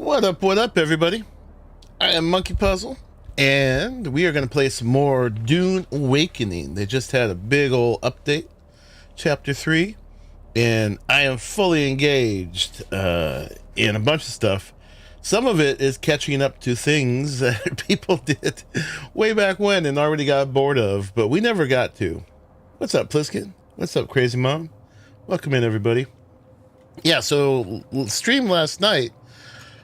What up, everybody? I am Monkey Puzzle, and we are going to play some more Dune Awakening. They just had a big old update, Chapter 3, and I am fully engaged in a bunch of stuff. Some of it is catching up to things that people did way back when and already got bored of, but we never got to. What's up, Pliskin? What's up, Crazy Mom? Welcome in, everybody. Yeah, so stream last night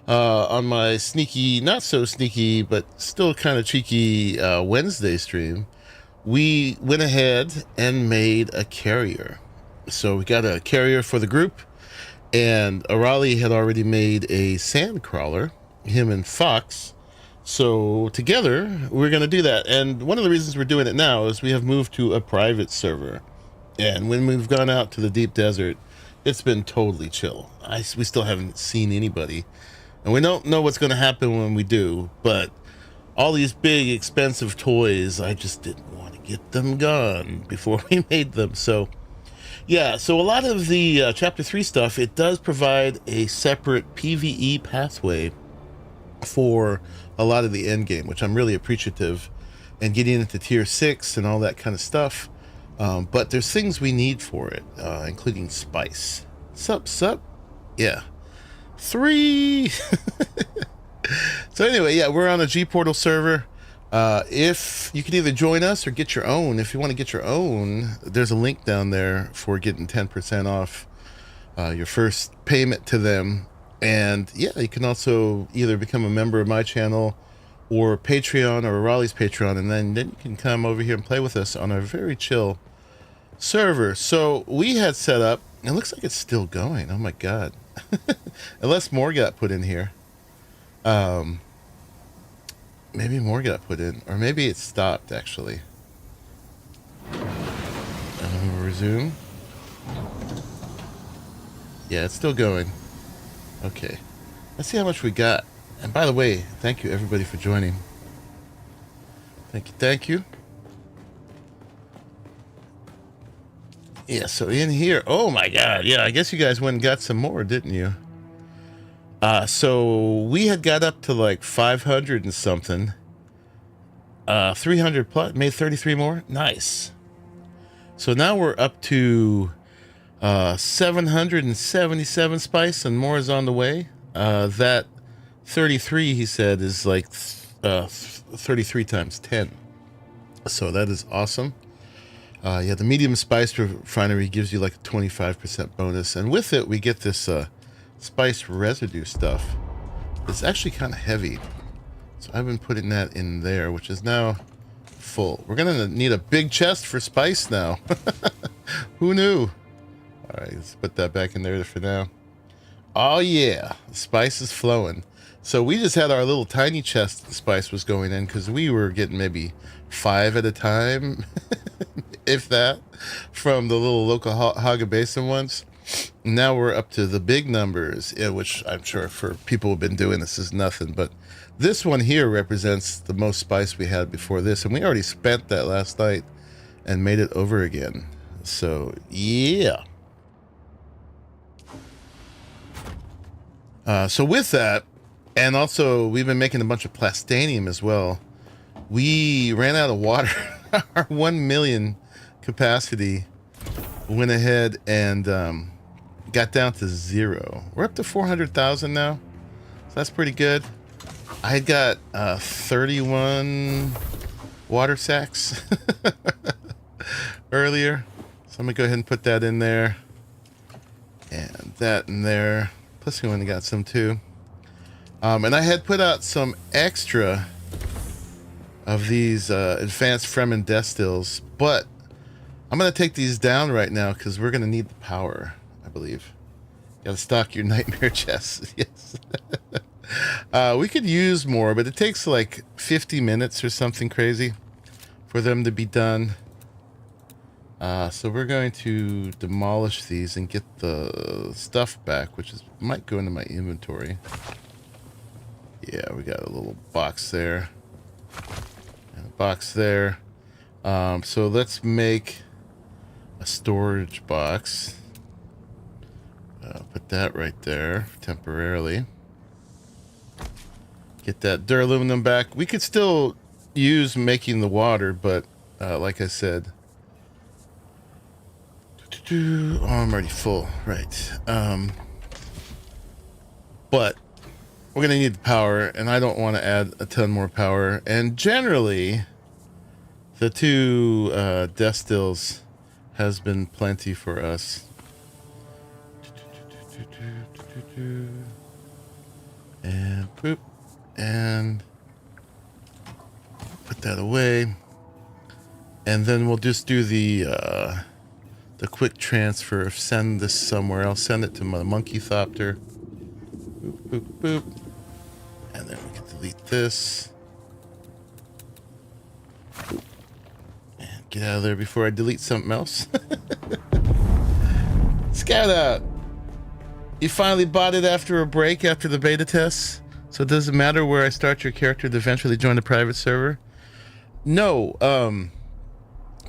on my sneaky, not so sneaky, but still kind of cheeky Wednesday stream. We went ahead and made a carrier. So we got a carrier for the group, and Arali had already made a Sandcrawler, him and Fox. So together, we're going to do that. And one of the reasons we're doing it now is we have moved to a private server. And when we've gone out to the deep desert, it's been totally chill. We still haven't seen anybody. And we don't know what's going to happen when we do. But all these big, expensive toys, I just didn't want to get them gone before we made them. So, yeah. So a lot of the Chapter 3 stuff, it does provide a separate PvE pathway for a lot of the endgame, which I'm really appreciative. And getting into Tier 6 and all that kind of stuff. But there's things we need for it, including spice. Sup? Yeah. 3. So anyway, yeah, we're on a G Portal server. If you can either join us or get your own. If you want to get your own, there's a link down there for getting 10% off your first payment to them. And yeah, you can also either become a member of my channel or Patreon or Raleigh's Patreon, and then you can come over here and play with us on a very chill server. So we had set up, it looks like it's still going. Oh my god. Unless more got put in here. Maybe more got put in, or maybe it stopped actually. Resume. Yeah, it's still going. Okay, let's see how much we got. And by the way, thank you everybody for joining. Thank you. Yeah, so in here, oh my god, yeah, I guess you guys went and got some more, didn't you? So we had got up to like 500 and something. 300 plus, made 33 more. Nice. So now we're up to 777 spice, and more is on the way. That 33, he said, is like 33 times 10. So that is awesome. Yeah, the medium spice refinery gives you like a 25% bonus, and with it we get this spice residue stuff. It's actually kind of heavy, so I've been putting that in there, which is now full. We're gonna need a big chest for spice now. Who knew? All right, let's put that back in there for now. Oh yeah, the spice is flowing. So we just had our little tiny chest the spice was going in, because we were getting maybe 5 at a time, if that, from the little local Haga Basin ones. Now we're up to the big numbers, which I'm sure for people who've been doing this is nothing, but this one here represents the most spice we had before this, and we already spent that last night and made it over again. So yeah. So with that, and also we've been making a bunch of plastanium as well. We ran out of water. Our 1 million capacity went ahead and got down to 0. We're up to 400,000 now, so that's pretty good. I had got 31 water sacks earlier, so I'm gonna go ahead and put that in there, and that in there. Plus we only got some too. And I had put out some extra of these advanced Fremen destills, but I'm going to take these down right now because we're going to need the power, I believe. Got to stock your nightmare chests. Yes. We could use more, but it takes like 50 minutes or something crazy for them to be done. So we're going to demolish these and get the stuff back, which might go into my inventory. Yeah, we got a little box there. And a box there. So let's make a storage box. Put that right there temporarily. Get that duraluminum back. We could still use making the water, but like I said, oh, I'm already full, right? But we're gonna need the power, and I don't want to add a ton more power. And generally, the two death stills has been plenty for us. And boop, and put that away, and then we'll just do the quick transfer. Send this somewhere else. Send it to my monkeythopter. Boop, boop, boop, and then we can delete this. Boop. And get out of there before I delete something else. Scout out. You finally bought it after a break, after the beta tests, so it doesn't matter where I start your character to eventually join the private server? No,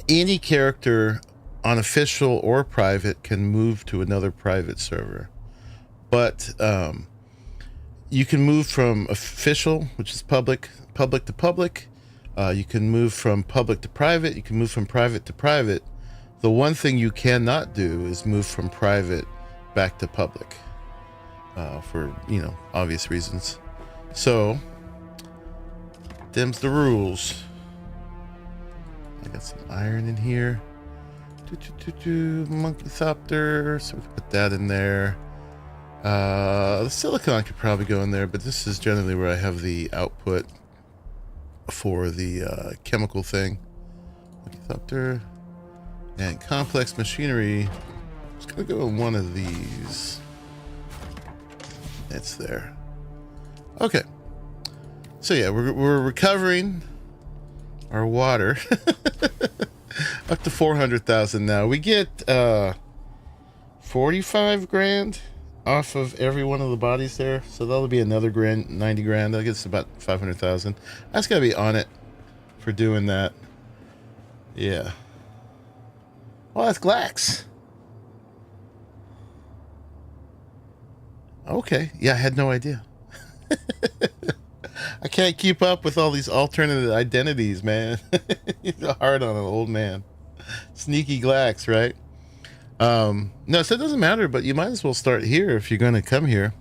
any character on official or private can move to another private server. But you can move from official, which is public to public. You can move from public to private. You can move from private to private. The one thing you cannot do is move from private back to public, for, you know, obvious reasons. So, them's the rules. I got some iron in here. Monkeythopter, so we can put that in there. The silicon could probably go in there, but this is generally where I have the output for the chemical thing. Monkeythopter. And complex machinery. It's gonna go in one of these. It's there. Okay. So yeah, we're recovering our water. Up to 400,000 now. We get 45 grand off of every one of the bodies there. So that'll be another grand, 90 grand. I guess about 500,000. I just gotta be on it for doing that. Yeah. Oh, that's Glax. Okay. Yeah, I had no idea. I can't keep up with all these alternative identities, man. It's hard on an old man. Sneaky Glax, right? No, so it doesn't matter, but you might as well start here if you're going to come here.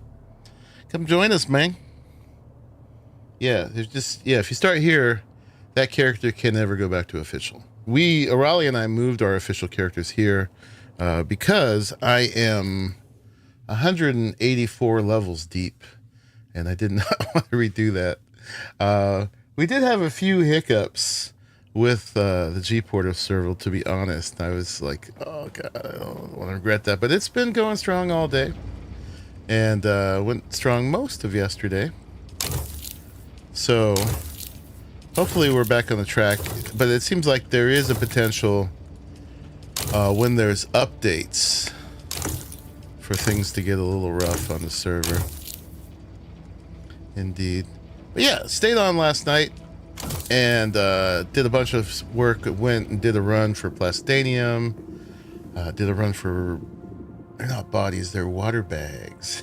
Come join us, man. Yeah, there's just, yeah, if you start here, that character can never go back to official. Arali and I moved our official characters here because I am 184 levels deep, and I did not want to redo that. We did have a few hiccups with the G-Porter server, to be honest. I was like, oh god, I don't want to regret that, but it's been going strong all day, and went strong most of yesterday. So hopefully we're back on the track, but it seems like there is a potential when there's updates for things to get a little rough on the server. Indeed. But yeah, stayed on last night and did a bunch of work. Went and did a run for Plastanium. Did a run for, they're not bodies, they're water bags.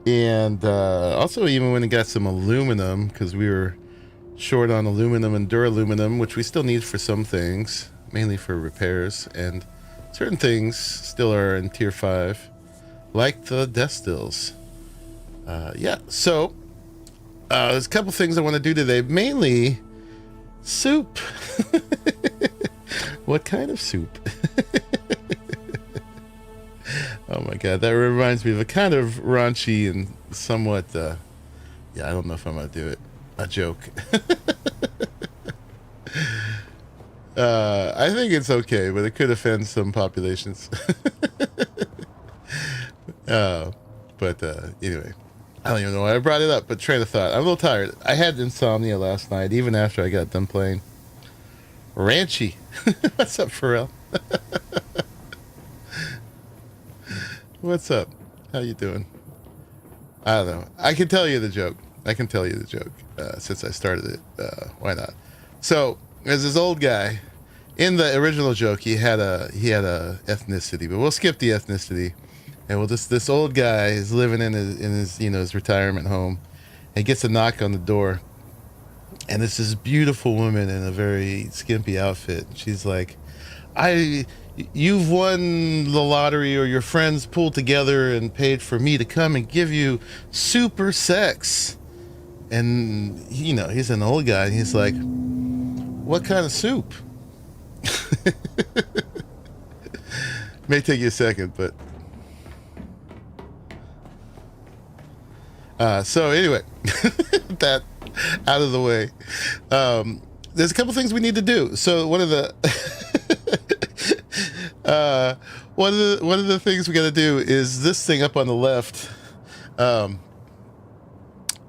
And also even went and got some aluminum because we were short on aluminum and duraluminum, which we still need for some things, mainly for repairs, and certain things still are in tier 5, like the death stills. Yeah, so there's a couple things I want to do today, mainly soup. What kind of soup? Oh my god, that reminds me of a kind of raunchy and somewhat, yeah, I don't know if I'm gonna do it. A joke. I think it's okay, but it could offend some populations. Anyway, I don't even know why I brought it up, but train of thought. I'm a little tired. I had insomnia last night, even after I got done playing. Ranchy. What's up, Pharrell? What's up? How you doing? I don't know. I can tell you the joke. Since I started it. Why not? So, there's this old guy. In the original joke, he had a ethnicity, but we'll skip the ethnicity. And well, this old guy is living in his his retirement home, and gets a knock on the door, and it's this beautiful woman in a very skimpy outfit. She's like, I you've won the lottery, or your friends pulled together and paid for me to come and give you super sex. And he's an old guy, and he's like, what kind of soup? May take you a second, but so anyway, that out of the way. There's a couple things we need to do. So one of the one of the things we got to do is this thing up on the left.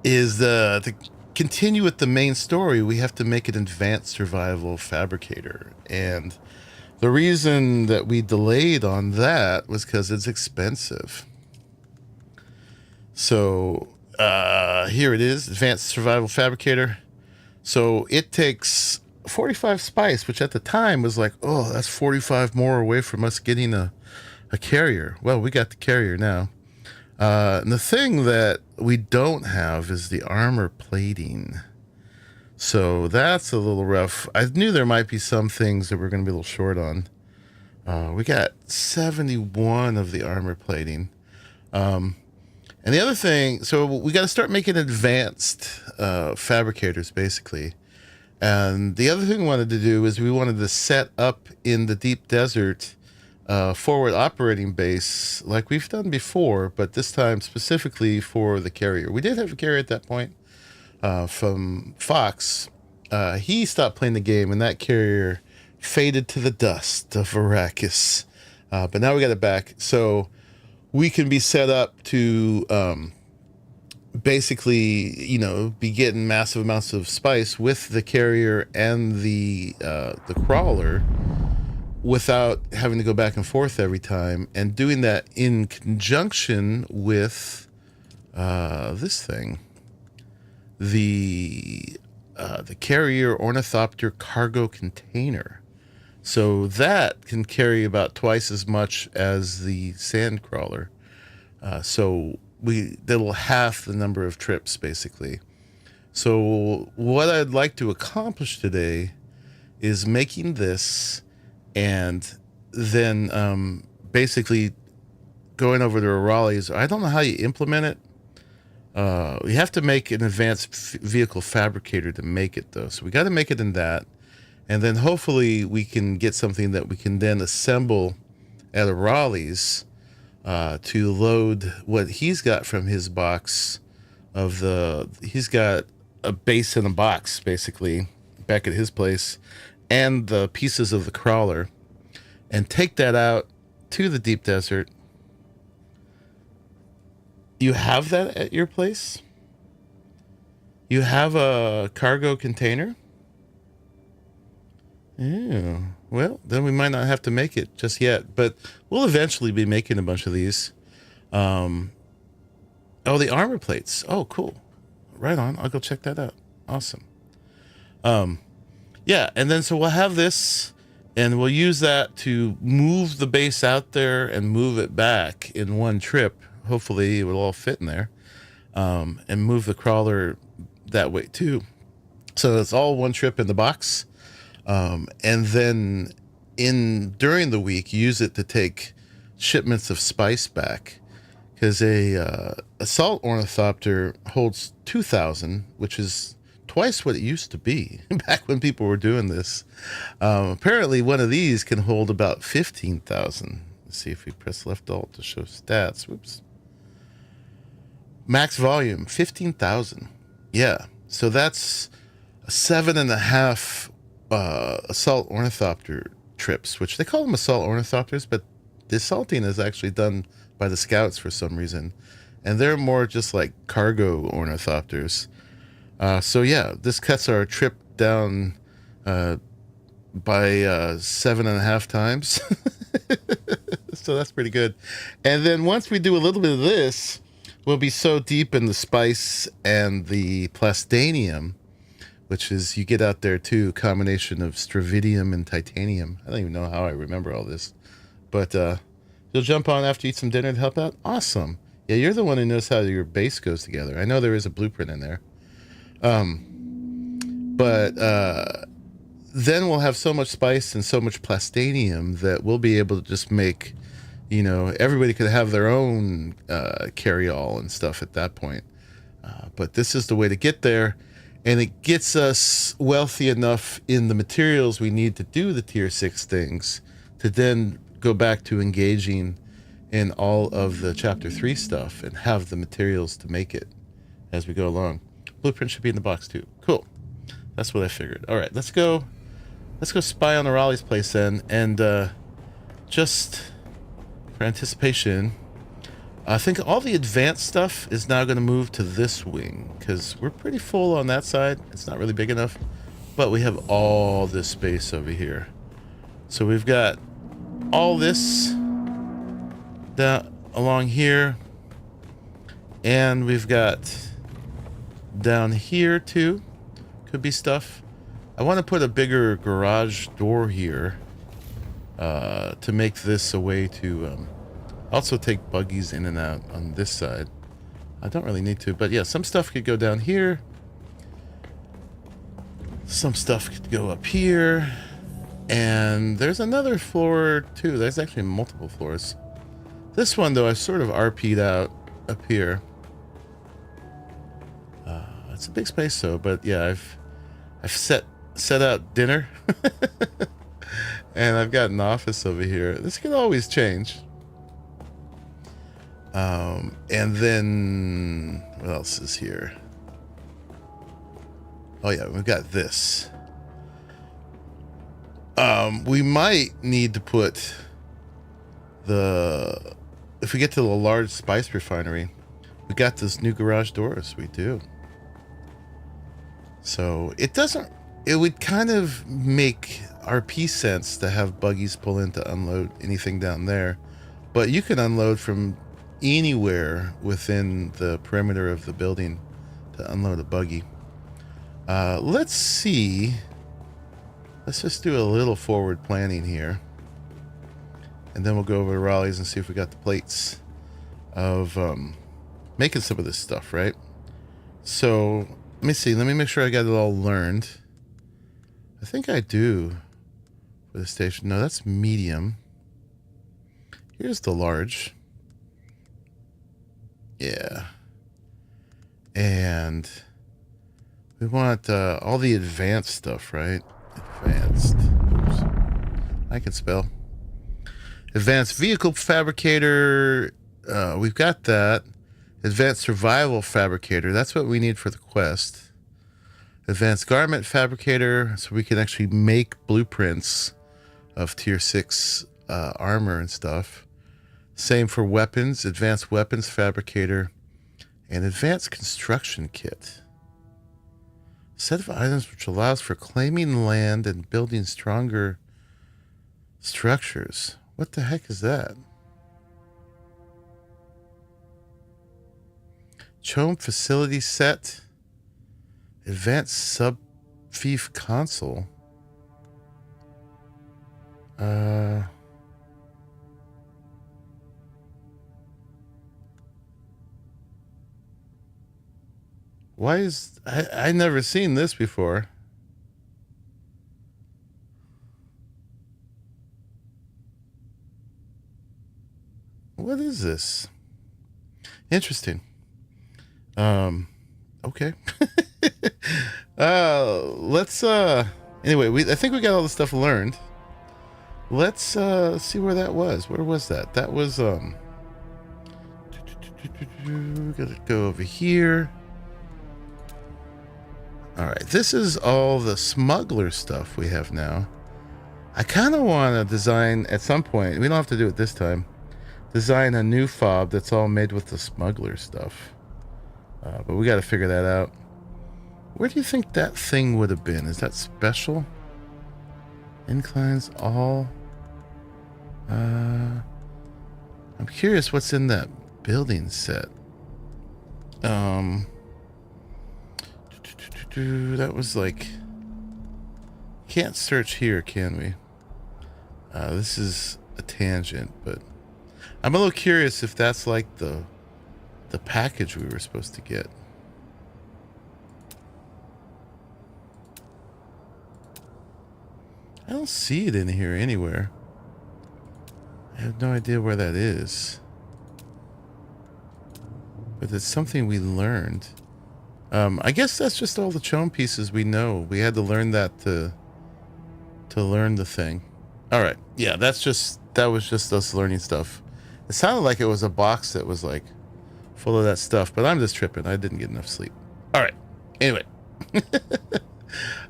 Is to continue with the main story, we have to make an advanced survival fabricator. And the reason that we delayed on that was because it's expensive. So here it is, advanced survival fabricator. So it takes 45 spice, which at the time was like, oh, that's 45 more away from us getting a carrier. Well, we got the carrier now. And the thing that we don't have is the armor plating. So that's a little rough. I knew there might be some things that we're going to be a little short on. We got 71 of the armor plating. And the other thing, so we got to start making advanced fabricators, basically. And the other thing we wanted to do is we wanted to set up in the deep desert forward operating base like we've done before, but this time specifically for the carrier. We did have a carrier at that point from Fox. He stopped playing the game, and that carrier faded to the dust of Arrakis. But now we got it back, so we can be set up to basically, be getting massive amounts of spice with the carrier and the crawler, without having to go back and forth every time, and doing that in conjunction with this thing, the carrier ornithopter cargo container. So that can carry about twice as much as the Sandcrawler. So that'll half the number of trips, basically. So what I'd like to accomplish today is making this, and then basically going over to Arrakis. I don't know how you implement it. We have to make an advanced vehicle fabricator to make it, though. So we got to make it in that. And then hopefully we can get something that we can then assemble at Arrakis to load what he's got from his box he's got a base in a box, basically, back at his place, and the pieces of the crawler, and take that out to the deep desert. You have that at your place? You have a cargo container? Yeah. Well, then we might not have to make it just yet, but we'll eventually be making a bunch of these. Oh, the armor plates. Oh, cool. Right on. I'll go check that out. Awesome. Yeah, and then so we'll have this, and we'll use that to move the base out there and move it back in one trip. Hopefully it will all fit in there, and move the crawler that way too. So it's all one trip in the box, and then during the week use it to take shipments of spice back, because a assault ornithopter holds 2,000, which is twice what it used to be back when people were doing this. Apparently one of these can hold about 15,000. Let's see if we press left alt to show stats. Whoops. Max volume 15,000. Yeah, so that's 7.5 assault ornithopter trips, which they call them assault ornithopters, but the assaulting is actually done by the scouts for some reason, and they're more just like cargo ornithopters. So yeah, this cuts our trip down by 7.5 times. So that's pretty good. And then once we do a little bit of this, we'll be so deep in the spice and the plastanium, which is, you get out there too, combination of stravidium and titanium. I don't even know how I remember all this, but You'll jump on after you eat some dinner to help out? Awesome. Yeah, you're the one who knows how your base goes together. I know there is a blueprint in there. But then we'll have so much spice and so much plastanium that we'll be able to just make, you know, everybody could have their own carry-all and stuff at that point. But this is the way to get there. And it gets us wealthy enough in the materials we need to do the tier 6 things to then go back to engaging in all of the chapter 3 stuff and have the materials to make it as we go along. Blueprint should be in the box too. Cool. That's what I figured. All right, let's go spy on the Raleigh's place then. And just for anticipation, I think all the advanced stuff is now going to move to this wing because we're pretty full on that side. It's not really big enough, but we have all this space over here. So we've got all this down along here, and we've got down here too. Could be stuff. I want to put a bigger garage door here to make this a way to also take buggies in and out on this side. I don't really need to, but yeah, some stuff could go down here. Some stuff could go up here. And there's another floor too. There's actually multiple floors. This one though, I've sort of RP'd out up here. It's a big space though, but yeah, I've set out dinner. And I've got an office over here. This can always change. And then what else is here? Oh yeah, we've got this. We might need to put if we get to the large spice refinery, we got those new garage doors. We do. So it would kind of make RP sense to have buggies pull in to unload anything down there, but you can unload from anywhere within the perimeter of the building to unload a buggy. Let's see. Let's just do a little forward planning here. And then we'll go over to Raleigh's and see if we got the plates of making some of this stuff, right? So, let me see. Let me make sure I got it all learned. I think I do for the station. No, that's medium. Here's the large. Yeah. And we want all the advanced stuff, right? Advanced. Oops. I can spell. Advanced vehicle fabricator. We've got that. Advanced survival fabricator. That's what we need for the quest. Advanced garment fabricator. So we can actually make blueprints of tier 6 armor and stuff. Same for weapons. Advanced weapons fabricator. And advanced construction kit. Set of items which allows for claiming land and building stronger structures. What the heck is that? Chome facility set. Advanced sub-fief console. Why is... I never seen this before. What is this? Interesting. Okay. Let's anyway, I think we got all the stuff learned. Let's see where that was. Where was that? That was gotta go over here. All right, this is all the smuggler stuff we have now. I kind of want to design at some point, we don't have to do it this time, design a new fob that's all made with the smuggler stuff. But we got to figure that out. Where do you think that thing would have been? Is that special? Inclines all. I'm curious what's in that building set. That was like... Can't search here, can we? This is a tangent, but... I'm a little curious if that's like the package we were supposed to get. I don't see it in here anywhere. I have no idea where that is. But it's something we learned. I guess that's just all the chone pieces we know. We had to learn that to learn the thing. All right. Yeah, that was just us learning stuff. It sounded like it was a box that was like full of that stuff, but I'm just tripping. I didn't get enough sleep. All right. Anyway.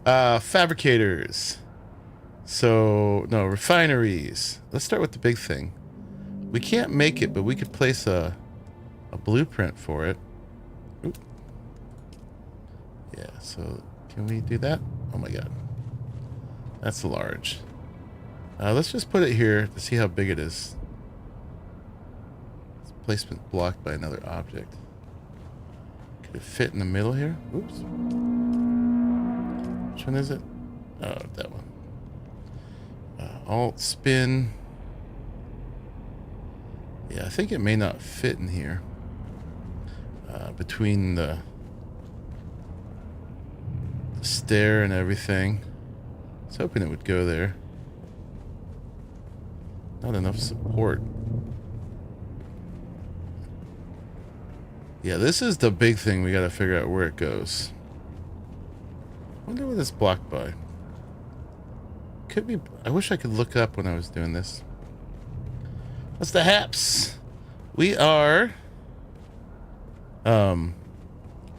Fabricators. So, no, refineries. Let's start with the big thing. We can't make it, but we could place a blueprint for it. Oop. Yeah, so can we do that? Oh my god. That's large. Let's just put it here to see how big it is. It's placement blocked by another object. Could it fit in the middle here? Oops. Which one is it? Oh, that one. Alt spin. Yeah, I think it may not fit in here. Between the stair and everything. I was hoping it would go there. Not enough support. Yeah, this is the big thing. We gotta figure out where it goes. Wonder what it's blocked by. Could be. I wish I could look up when I was doing this. What's the haps? We are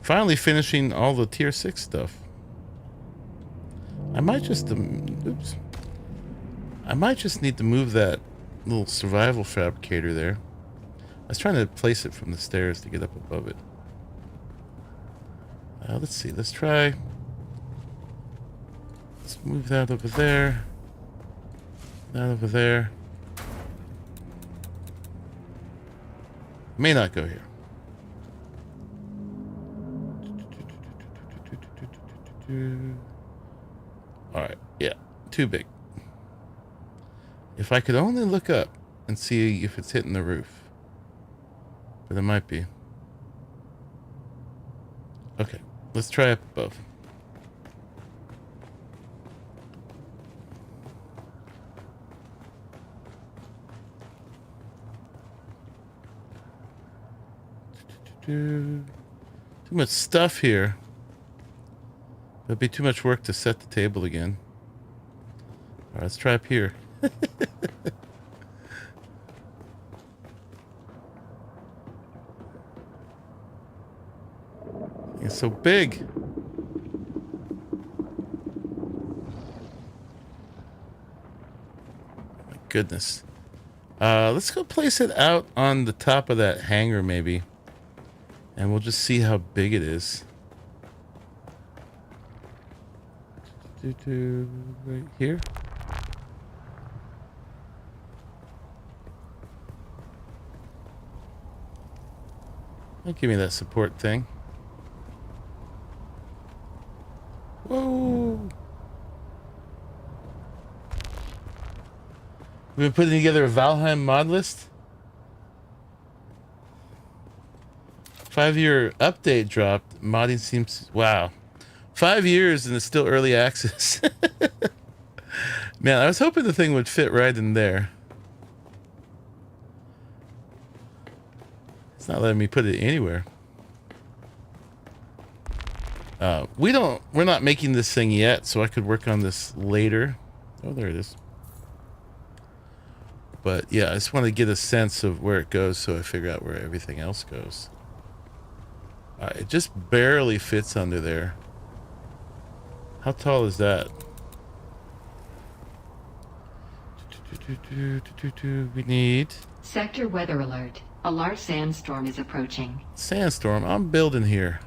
finally finishing all the tier 6 stuff. I might just oops. I might just need to move that little survival fabricator there. I was trying to place it from the stairs to get up above it. Let's see. Let's try. Let's move that over there. That over there. May not go here. Alright, yeah. Too big. If I could only look up and see if it's hitting the roof. But it might be. Okay, let's try up above. Too much stuff here. It'd be too much work to set the table again. Alright, let's try up here. It's so big. My goodness. Let's go place it out on the top of that hangar maybe. And we'll just see how big it is. Right here. Give me that support thing. Whoa! We've been putting together a Valheim mod list. 5-year update dropped. Modding seems... Wow. 5 years and it's still early access. Man, I was hoping the thing would fit right in there. It's not letting me put it anywhere. We're not making this thing yet, so I could work on this later. Oh, there it is. But yeah, I just want to get a sense of where it goes so I figure out where everything else goes. It just barely fits under there. How tall is that? We need... Sector weather alert. A large sandstorm is approaching. Sandstorm? I'm building here.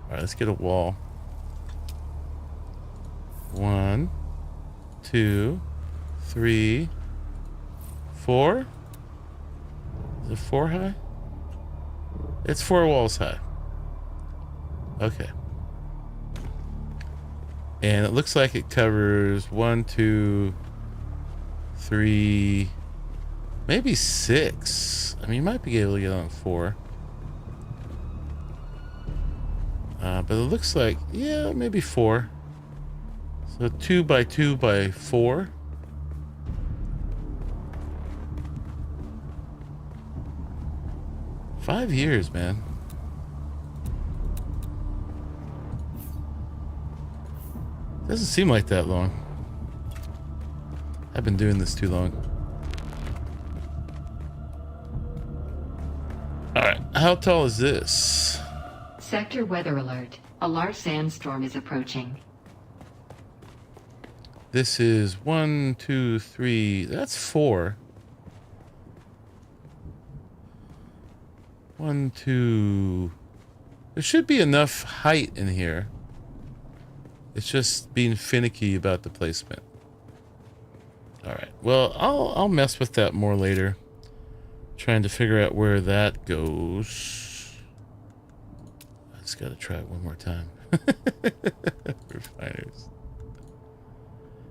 Alright, let's get a wall. 1, 2, 3, 4. Is it 4 high? It's 4 walls high. Okay. And it looks like it covers 1, 2, 3, Maybe 6. I mean, you might be able to get on 4. But it looks like, yeah, maybe 4. So 2 by 2 by 4. $5 years, man. Doesn't seem like that long. I've been doing this too long. Alright, how tall is this? Sector weather alert. A large sandstorm is approaching. This is 1, 2, 3. That's 4. 1, 2. There should be enough height in here. It's just being finicky about the placement. Alright, well, I'll mess with that more later. Trying to figure out where that goes. I just gotta try it one more time. Refiners.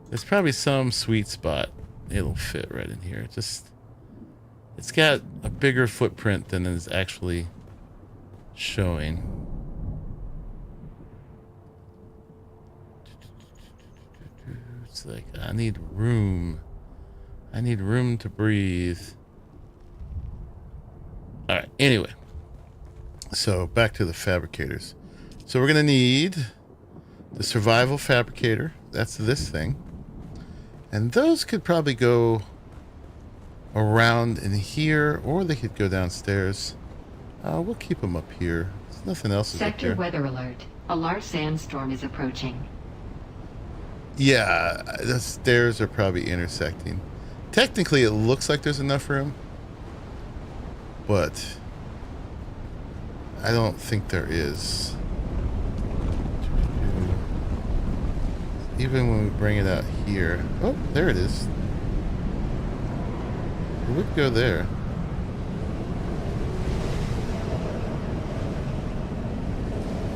There's probably some sweet spot. It'll fit right in here. It's got a bigger footprint than is actually showing. It's like, I need room. I need room to breathe. Alright, anyway. So, back to the fabricators. So, we're going to need the survival fabricator. That's this thing. And those could probably go around in here, or they could go downstairs. We'll keep them up here. There's nothing else is up Sector there. weather alert. A large sandstorm is approaching. Yeah, the stairs are probably intersecting. Technically, it looks like there's enough room, but I don't think there is. Even when we bring it out here. Oh, there it is. It would go there.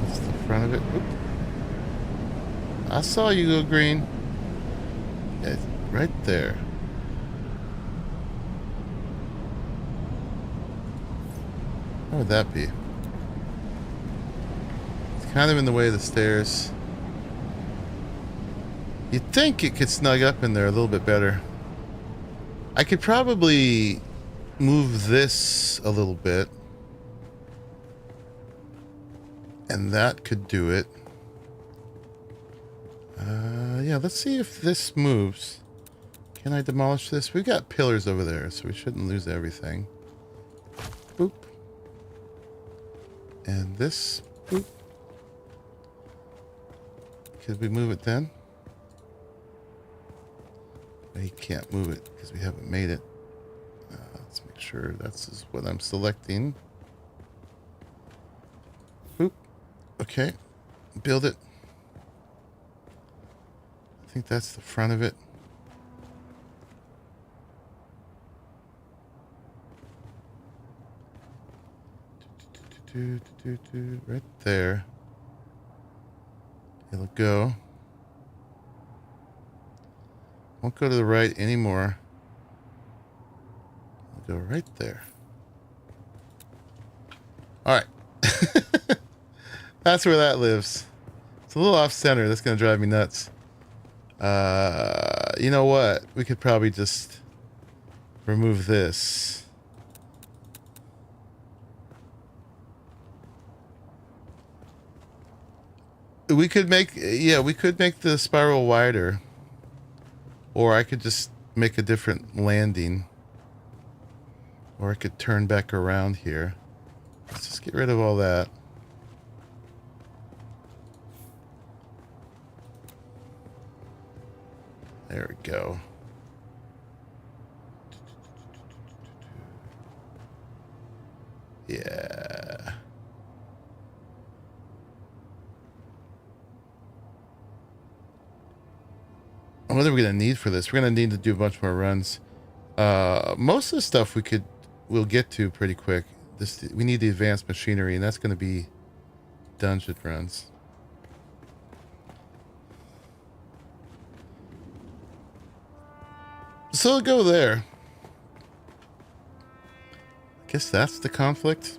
That's the front of it. Oop. I saw you go green. Yeah, it's right there. What would that be? It's kind of in the way of the stairs. You'd think it could snug up in there a little bit better. I could probably move this a little bit. And that could do it. Yeah, let's see if this moves. Can I demolish this? We've got pillars over there, so we shouldn't lose everything. Boop. And this. Boop. Could we move it then? We can't move it because we haven't made it. Let's make sure that's what I'm selecting. Boop. Okay. Build it. I think that's the front of it. Right there. It'll go. Won't go to the right anymore. It'll go right there. Alright. That's where that lives. It's a little off center. That's going to drive me nuts. You know what? We could probably just remove this. We could make, yeah, we could make the spiral wider. Or I could just make a different landing. Or I could turn back around here. Let's just get rid of all that. There we go. Yeah. What are we going to need for this? We're going to need to do a bunch more runs. Most of the stuff we'll get to pretty quick. We need the advanced machinery, and that's going to be dungeon runs. So I'll go there. Guess that's the conflict.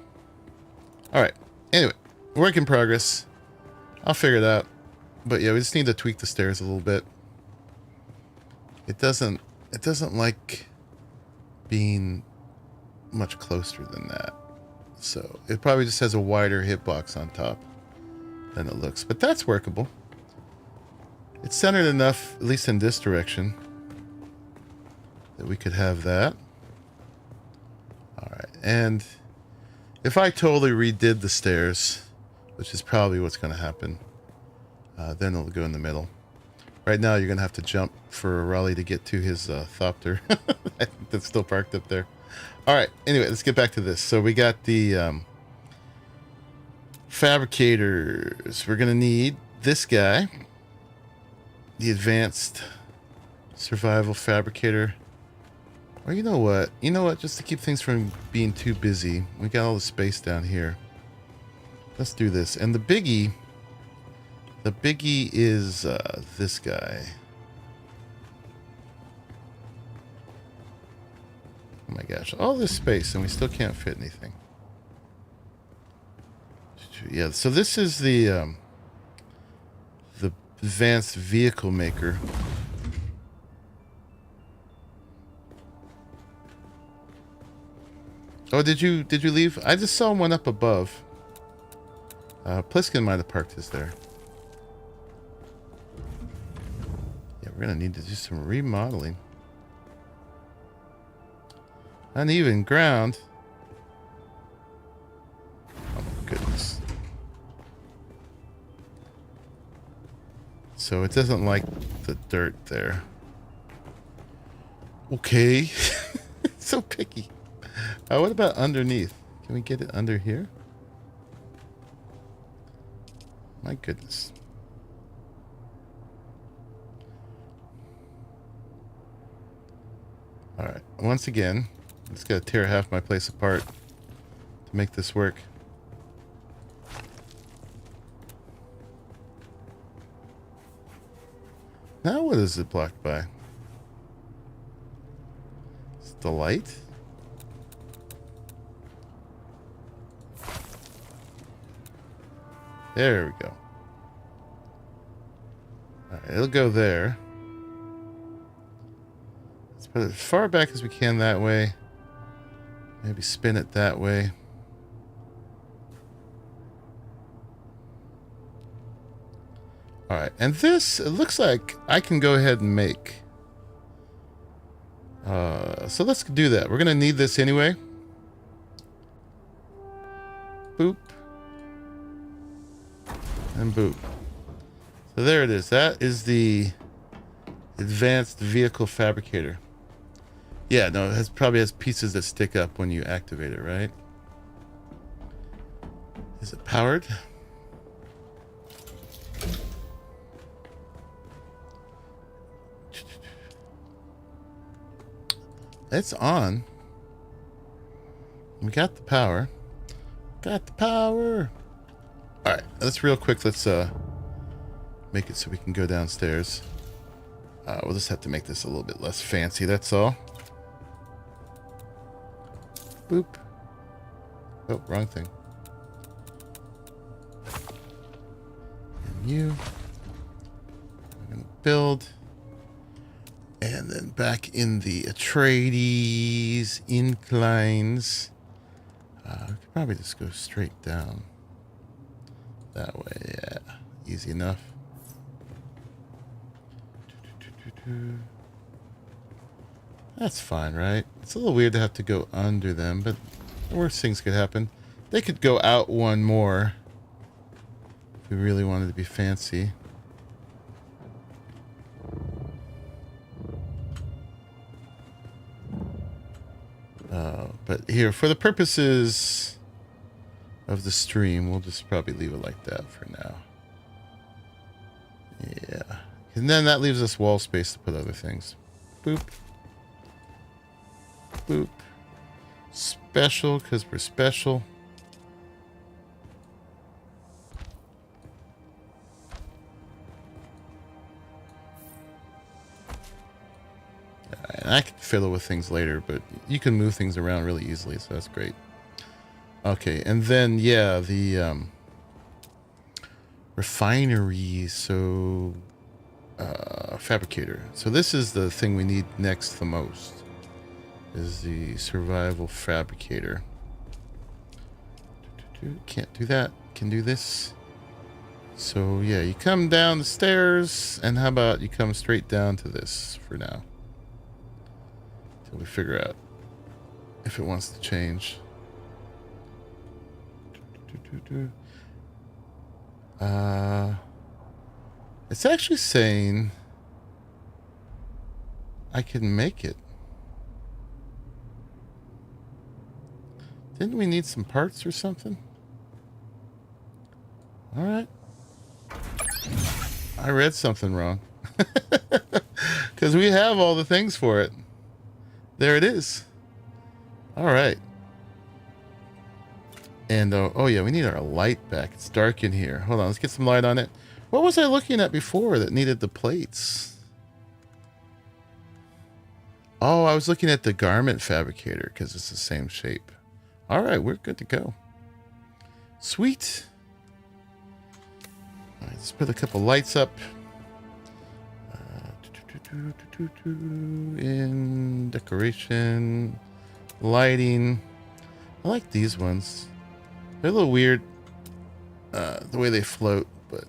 Alright. Anyway, work in progress. I'll figure it out. But yeah, we just need to tweak the stairs a little bit. It doesn't like being much closer than that. So it probably just has a wider hitbox on top than it looks. But that's workable. It's centered enough, at least in this direction, that we could have that. Alright, and if I totally redid the stairs, which is probably what's going to happen, then it'll go in the middle. Right now, you're going to have to jump for Raleigh to get to his thopter. I think that's still parked up there. Alright, anyway, let's get back to this. So we got the fabricators. We're going to need this guy, the advanced survival fabricator. Or you know what? You know what? Just to keep things from being too busy, we got all the space down here. Let's do this. And the biggie is this guy. Oh my gosh, all this space and we still can't fit anything. Yeah, so this is the advanced vehicle maker. Oh, did you leave? I just saw one up above. Pliskin might have parked his there. Yeah, we're gonna need to do some remodeling. Uneven ground. Oh my goodness. So it doesn't like the dirt there. Okay. It's so picky. What about underneath? Can we get it under here? My goodness. Alright, once again, I just gotta tear half my place apart to make this work. Now what is it blocked by? It's the light? There we go. Alright, it'll go there. Let's put it as far back as we can that way. Maybe spin it that way. Alright, and this, it looks like I can go ahead and make. So let's do that. We're going to need this anyway. Boop. And boop. So there it is. That is the advanced vehicle fabricator. Yeah, no, it probably has pieces that stick up when you activate it, right? Is it powered? It's on. We got the power. Got the power. Alright, let's real quick, let's make it so we can go downstairs. We'll just have to make this a little bit less fancy, that's all. Boop. Oh, wrong thing. And you. I'm gonna build. And then back in the Atreides inclines. We could probably just go straight down. That way, yeah. Easy enough. That's fine, right? It's a little weird to have to go under them, but worse things could happen. They could go out one more if we really wanted to be fancy. But here, for the purposes of the stream, we'll just probably leave it like that for now. Yeah. And then that leaves us wall space to put other things. Boop. Boop. Special, because we're special. I can fiddle with things later, but you can move things around really easily, so that's great. Okay, and then, yeah, the refinery, so fabricator. So this is the thing we need next the most, is the survival fabricator. Can't do that. Can do this. So yeah, you come down the stairs, and how about you come straight down to this for now, till we figure out if it wants to change. It's actually saying I can make it. Didn't we need some parts or something? All right. I read something wrong. Because we have all the things for it. There it is. All right. And, oh yeah, we need our light back. It's dark in here. Hold on, let's get some light on it. What was I looking at before that needed the plates? Oh, I was looking at the garment fabricator because it's the same shape. All right, we're good to go. Sweet. All right, let's put a couple lights up. In decoration, lighting. I like these ones. They're a little weird, the way they float, but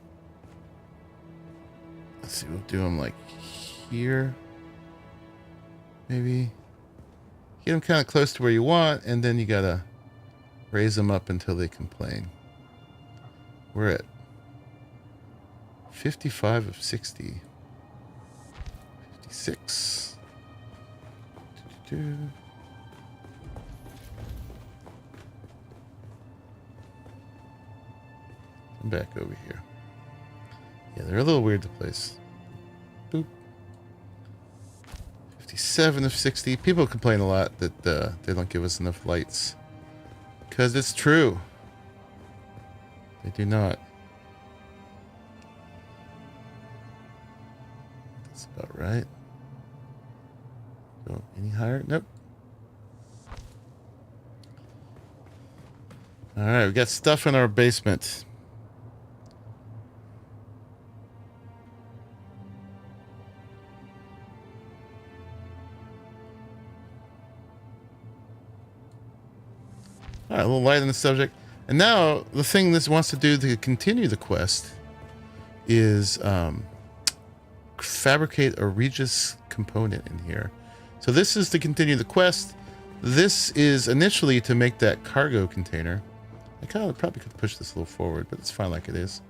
let's see, we'll do them like here. Maybe get them kind of close to where you want, and then you gotta raise them up until they complain. We're at 55 of 60. 56. Come back over here. Yeah, they're a little weird to place. Boop. 57 of 60. People complain a lot that they don't give us enough lights. Because it's true. They do not. That's about right. Go any higher? Nope. Alright, we got stuff in our basement. Alright, a little light on the subject. And now, the thing this wants to do to continue the quest is fabricate a Regis component in here. So this is to continue the quest. This is initially to make that cargo container. I probably could push this a little forward, but it's fine like it is.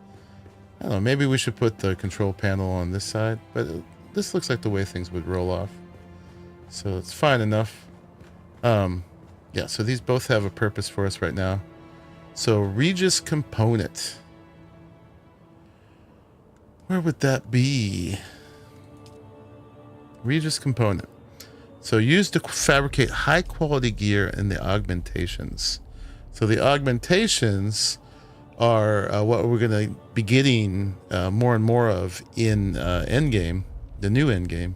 I don't know, maybe we should put the control panel on this side, but this looks like the way things would roll off. So it's fine enough. Yeah, so these both have a purpose for us right now. So Regis component. Where would that be? Regis component. So used to fabricate high quality gear in the augmentations. So the augmentations are what we're going to be getting more and more of in endgame, the new endgame,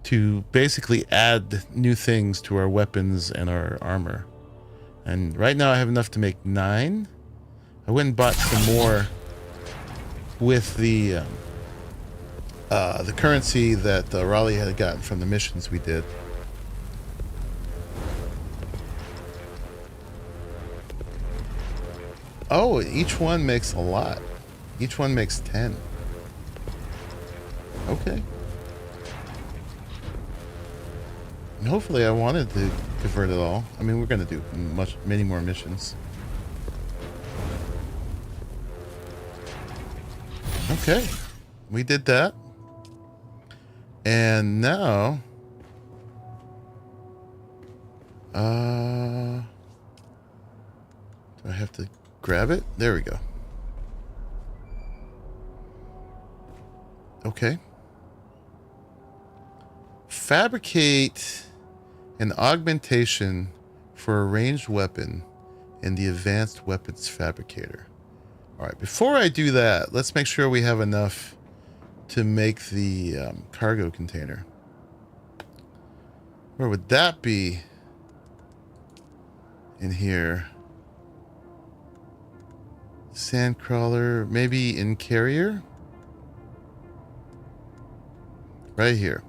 to basically add new things to our weapons and our armor. And right now I have enough to make 9. I went and bought some more with the currency that Raleigh had gotten from the missions we did. Oh, each one makes a lot. Each one makes 10. Okay. And hopefully I wanted to convert it all. I mean, we're going to do many more missions. Okay. We did that. And now... do I have to grab it? There we go. Okay. Fabricate an augmentation for a ranged weapon in the advanced weapons fabricator. All right, before I do that, let's make sure we have enough to make the cargo container. Where would that be? In here. Sandcrawler, maybe in carrier? Right here.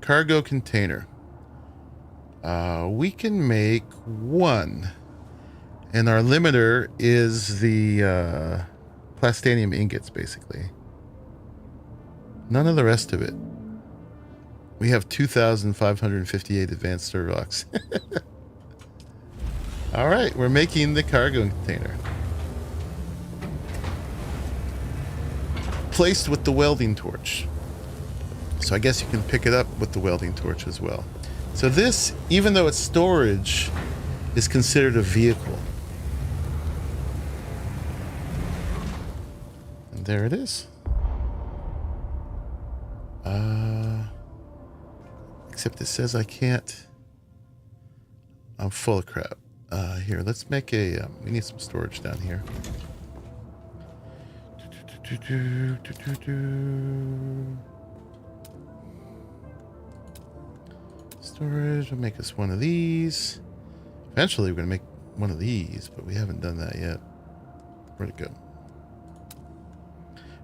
Cargo container. We can make one. And our limiter is the plastanium ingots, basically. None of the rest of it. We have 2,558 advanced servox. All right, we're making the cargo container. Placed with the welding torch. So I guess you can pick it up with the welding torch as well. So this, even though it's storage, is considered a vehicle. And there it is. Except it says I can't. I'm full of crap. Here, let's make a... we need some storage down here. Storage, I'll make us one of these. Eventually we're going to make one of these, but we haven't done that yet. Where'd it go?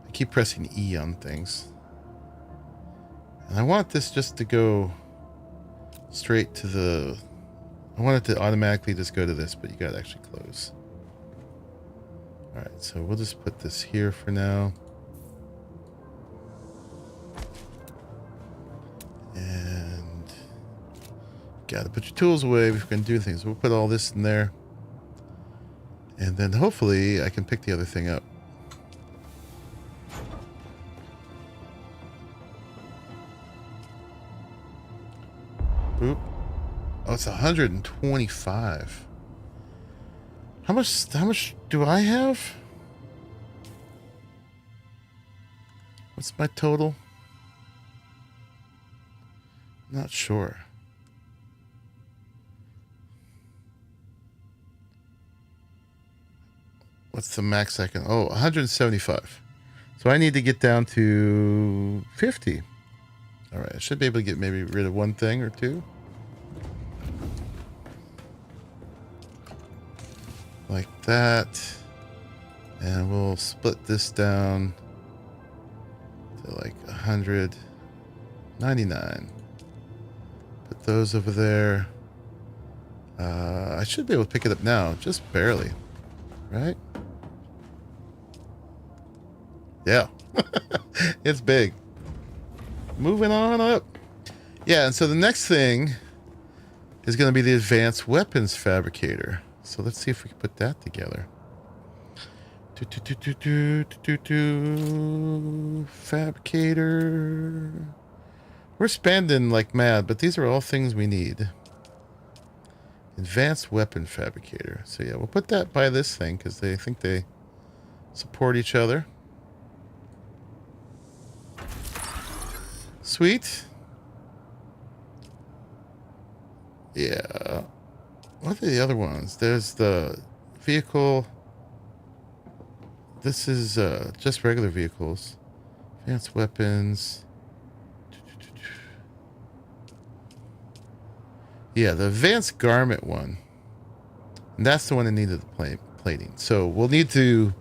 I keep pressing E on things. And I want this just to go straight to the... I want it to automatically just go to this, but you got to actually close. Alright, so we'll just put this here for now. And got to put your tools away if you're going to do things. We'll put all this in there. And then hopefully I can pick the other thing up. Oop. Oh, it's 125. How much do I have? What's my total? Not sure. What's the max I can... Oh, 175. So I need to get down to 50. All right, I should be able to get maybe rid of one thing or two. Like that. And we'll split this down to like 199. Put those over there. I should be able to pick it up now, just barely. Right? Yeah. It's big. Moving on up. Yeah, and so the next thing is going to be the advanced weapons fabricator. So let's see if we can put that together. Fabricator. We're spending like mad, but these are all things we need. Advanced weapon fabricator. So yeah, we'll put that by this thing because they think they support each other. Sweet. Yeah. What are the other ones? There's the vehicle. This is just regular vehicles. Advanced weapons. Yeah, the advanced garment one. And that's the one that needed the plating. So we'll need to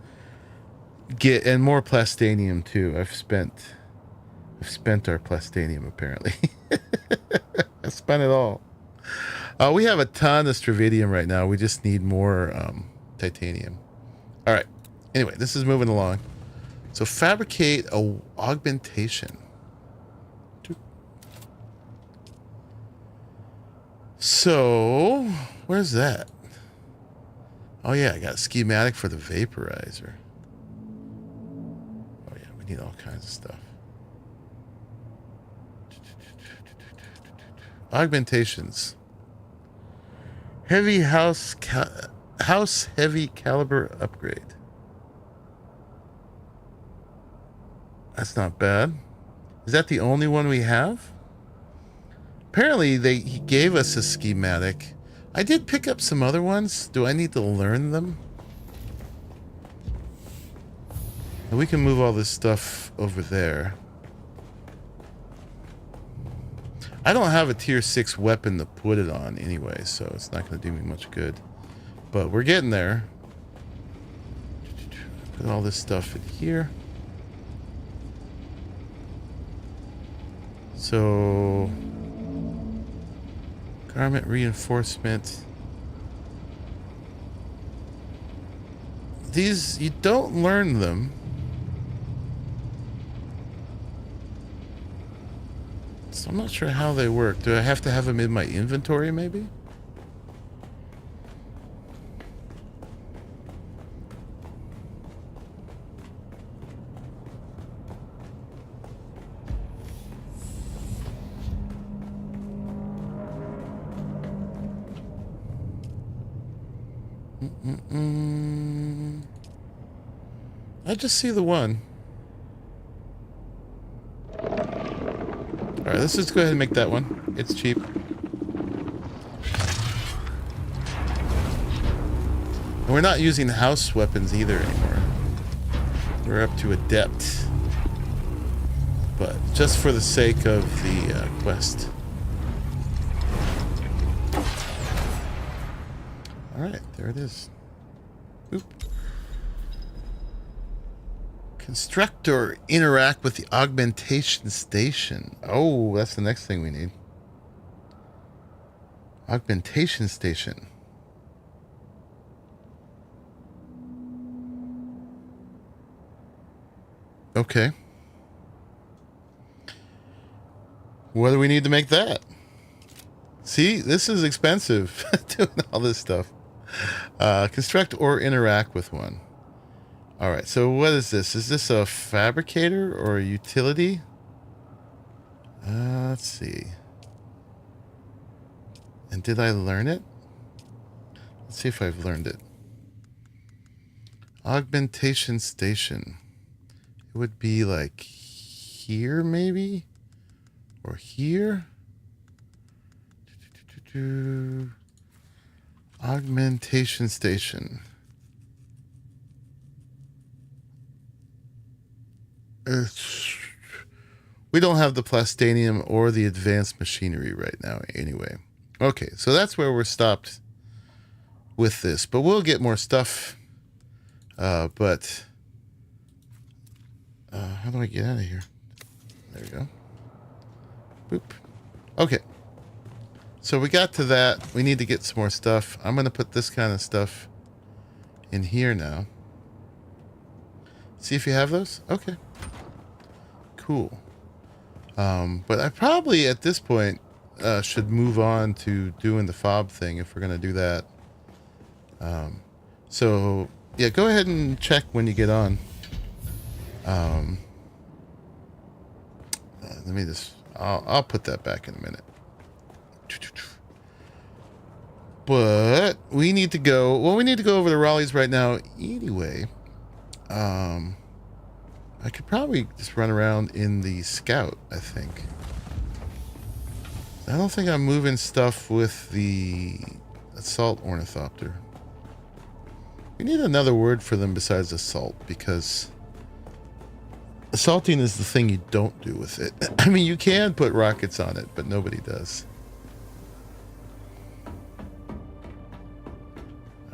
get... And more plastanium too. I've spent our plastanium apparently. I spent it all. We have a ton of stravidium right now. We just need more titanium. All right. Anyway, this is moving along. So fabricate a augmentation. So where's that? Oh yeah, I got a schematic for the vaporizer. Oh yeah, we need all kinds of stuff. Augmentations. Heavy house heavy caliber upgrade. That's not bad. Is that the only one we have? Apparently he gave us a schematic. I did pick up some other ones. Do I need to learn them? And we can move all this stuff over there. I don't have a tier 6 weapon to put it on anyway, so it's not going to do me much good. But we're getting there. Put all this stuff in here. So, garment reinforcement. These, you don't learn them. So I'm not sure how they work. Do I have to have them in my inventory, maybe? I just see the one. Alright, let's just go ahead and make that one. It's cheap. And we're not using house weapons either anymore. We're up to adept. But just for the sake of the quest. Alright, there it is. Oop. Construct or interact with the augmentation station. Oh, that's the next thing we need. Augmentation station. Okay. What do we need to make that? See, this is expensive, doing all this stuff. Construct or interact with one. Alright, so what is this? Is this a fabricator or a utility? Let's see. And did I learn it? Let's see if I've learned it. Augmentation station. It would be like here, maybe? Or here? Augmentation station. We don't have the plastanium or the advanced machinery right now anyway. Okay, so that's where we're stopped with this. But we'll get more stuff. How do I get out of here? There we go. Boop. Okay. So we got to that. We need to get some more stuff. I'm going to put this kind of stuff in here now. See if you have those? Okay. Cool. But I probably, at this point, should move on to doing the fob thing if we're going to do that. So, yeah, go ahead and check when you get on. Let me just... I'll put that back in a minute. But we need to go... Well, we need to go over the Raleighs right now anyway. I could probably just run around in the Scout, I think. I don't think I'm moving stuff with the assault ornithopter. We need another word for them besides assault, because assaulting is the thing you don't do with it. I mean, you can put rockets on it, but nobody does.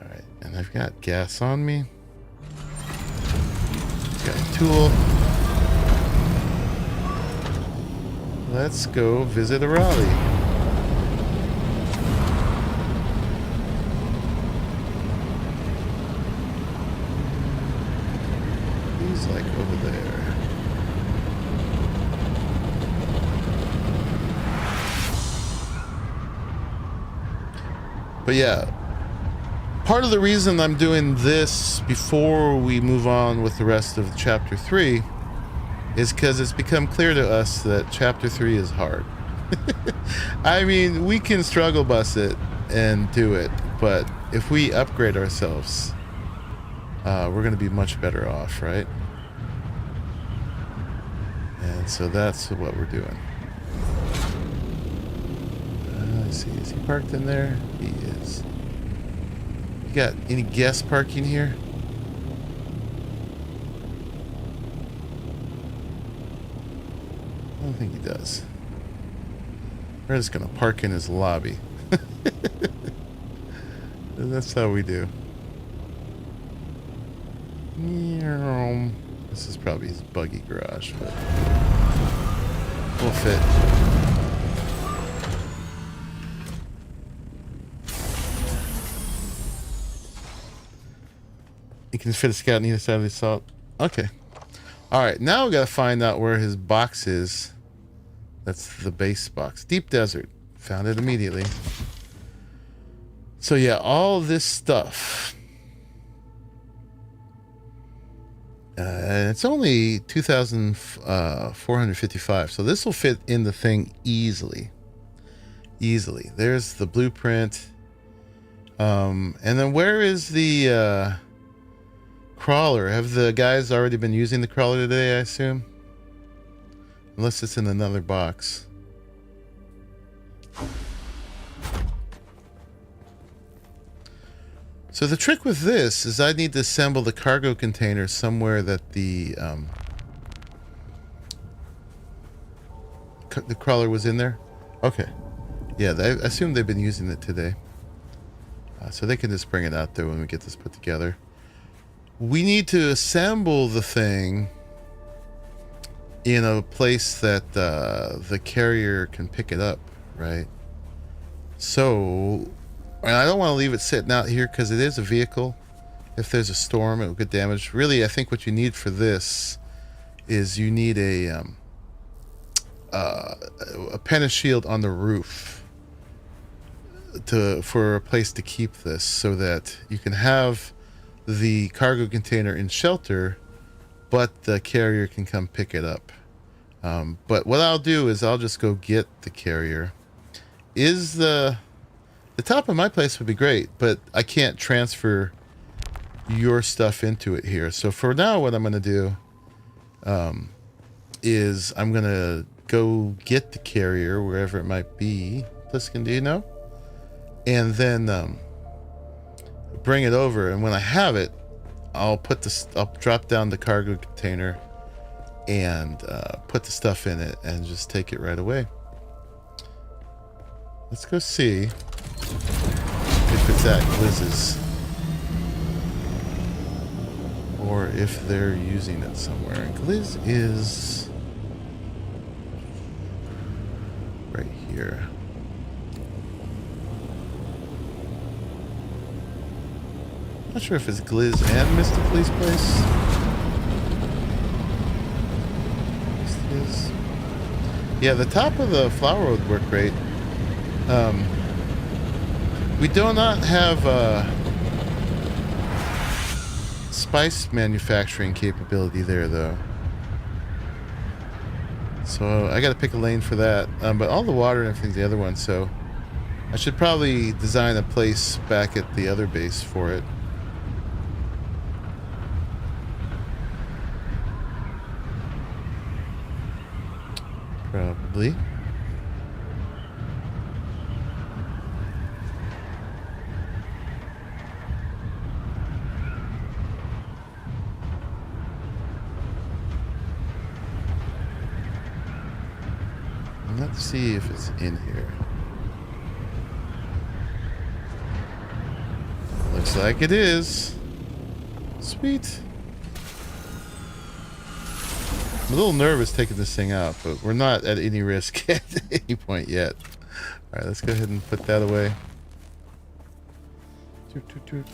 Alright, and I've got gas on me. Got a tool. Let's go visit a Raleigh. He's like over there. But yeah, part of the reason I'm doing this before we move on with the rest of chapter 3 is because it's become clear to us that chapter 3 is hard. I mean, we can struggle bus it and do it, but if we upgrade ourselves, we're going to be much better off, right? And so that's what we're doing. Let's see, is he parked in there? He is. You got any guest parking here? I don't think he does. We're just gonna park in his lobby. That's how we do. This is probably his buggy garage, but we'll fit. You can fit a scout on either side of the assault. Okay. Alright, now we gotta find out where his box is. That's the base box. Deep Desert. Found it immediately. So yeah, all this stuff. It's only 2,455. So this will fit in the thing easily. Easily. There's the blueprint. And then where is the crawler? Have the guys already been using the crawler today, I assume? Unless it's in another box. So the trick with this is I need to assemble the cargo container somewhere that the crawler was in there. Okay. Yeah, I assume they've been using it today. So they can just bring it out there when we get this put together. We need to assemble the thing in a place that the carrier can pick it up, right? So, and I don't want to leave it sitting out here because it is a vehicle. If there's a storm, it will get damaged. Really, I think what you need for this is you need a penna shield on the roof for a place to keep this, so that you can have the cargo container in shelter, but the carrier can come pick it up. But what I'll do is I'll just go get the carrier. Is the top of my place would be great, but I can't transfer your stuff into it here. So for now, what I'm going to do is I'm going to go get the carrier wherever it might be. Bluesky, do you know? And then bring it over, and when I have it, I'll drop down the cargo container and put the stuff in it and just take it right away. Let's go see if it's at Gliz's or if they're using it somewhere. And Gliz is right here. Not sure if it's Gliz and Mr. Police Place. Yeah, the top of the flower would work great. We do not have spice manufacturing capability there, though. So I got to pick a lane for that. But all the water and everything's the other one, so I should probably design a place back at the other base for it. Probably. Let's see if it's in here. Looks like it is. Sweet. I'm a little nervous taking this thing out, but we're not at any risk at any point yet. Alright, let's go ahead and put that away. Toot, toot, toot.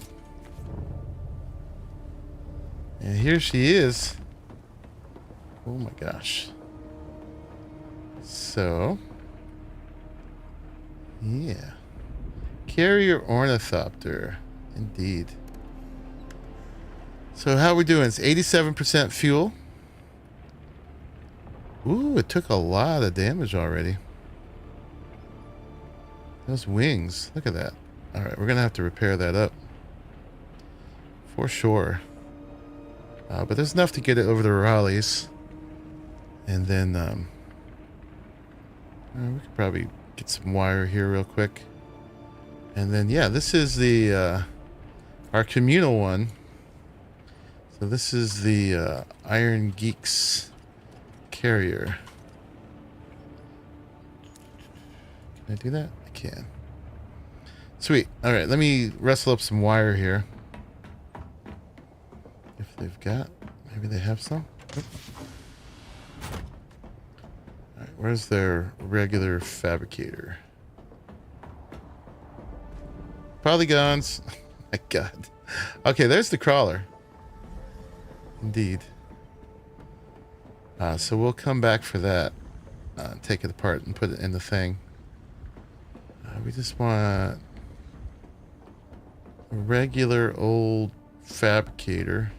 And here she is. Oh my gosh. So, yeah. Carrier ornithopter. Indeed. So how are we doing? It's 87% fuel. Ooh, it took a lot of damage already. Those wings. Look at that. Alright, we're going to have to repair that up. For sure. But there's enough to get it over the Raleighs. And then, we could probably get some wire here real quick. And then, yeah, this is the, our communal one. So this is the, Iron Geeks carrier. Can I do that? I can. Sweet. All right, let me wrestle up some wire here. If they've got, maybe they have some. All right, where's their regular fabricator? Polygons. My God. Okay, there's the crawler. Indeed. So we'll come back for that. Take it apart and put it in the thing. We just want a regular old fabricator.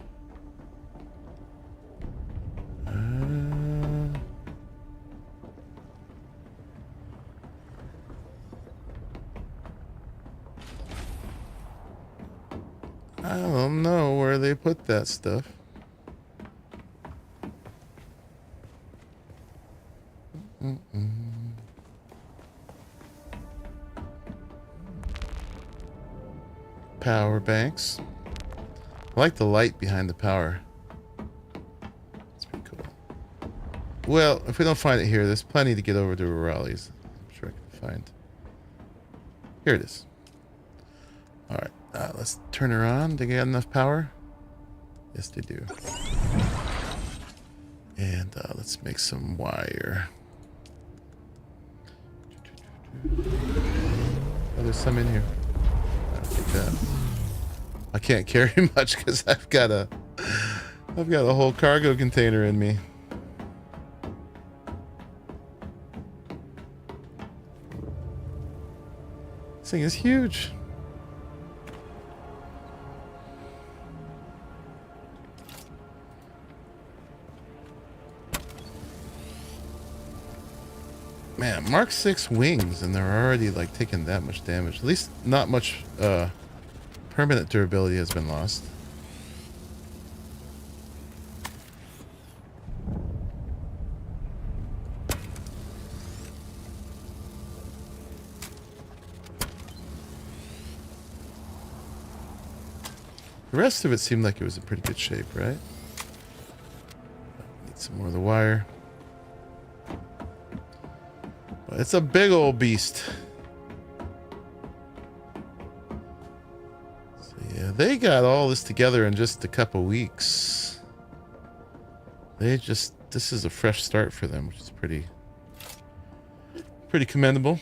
I don't know where they put that stuff. Power banks. I like the light behind the power. It's pretty cool. Well, if we don't find it here, there's plenty to get over to Raleigh's. I'm sure I can find. Here it is. Alright, let's turn her on. Do they get enough power? Yes, they do. And let's make some wire. Oh, there's some in here. I'll take that. I can't carry much because I've got a whole cargo container in me. This thing is huge. Man, Mark 6 wings, and they're already like taking that much damage. At least not much permanent durability has been lost. The rest of it seemed like it was in pretty good shape, right? Need some more of the wire. It's a big old beast. So yeah, they got all this together in just a couple weeks. This is a fresh start for them, which is pretty commendable.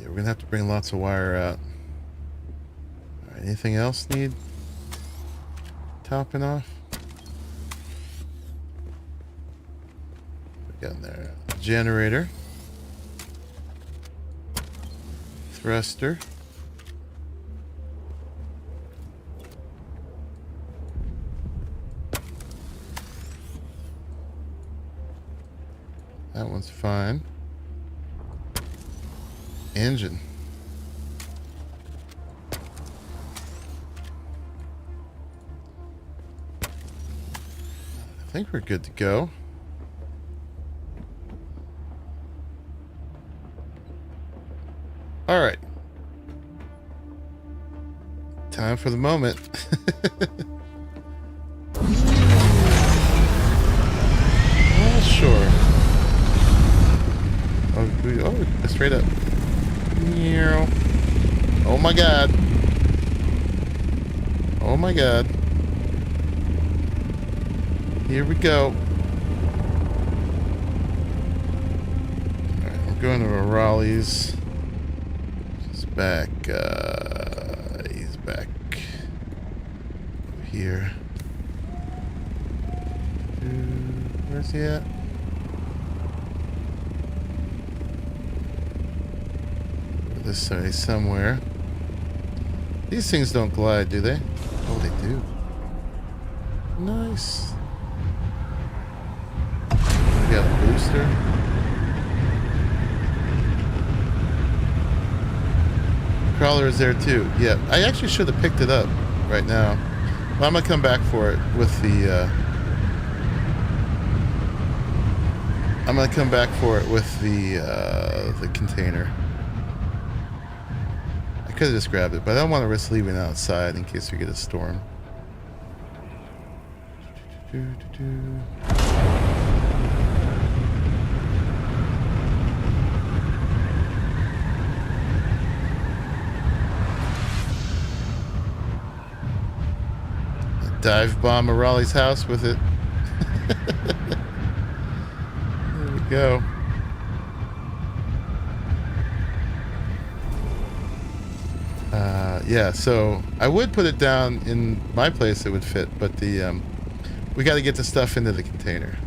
We're gonna have to bring lots of wire out. All right, anything else need topping off? We got in there generator, thruster, that one's fine. Engine. I think we're good to go. All right. Time for the moment. Well, sure. Oh, straight up. Oh my God. Oh my God. Here we go. Alright, we're going to a Raleigh's. He's back. He's back over here. Where's he at? This side somewhere. These things don't glide, do they? Oh, they do. Nice. We got a booster. Crawler is there too. Yeah, I actually should have picked it up right now. Well, I'm gonna come back for it with the. I'm gonna come back for it with the container. I could have just grabbed it, but I don't want to risk leaving it outside in case we get a storm. Dive bomb Raleigh's house with it. There we go. Yeah, so I would put it down in my place; it would fit, but the we got to get the stuff into the container.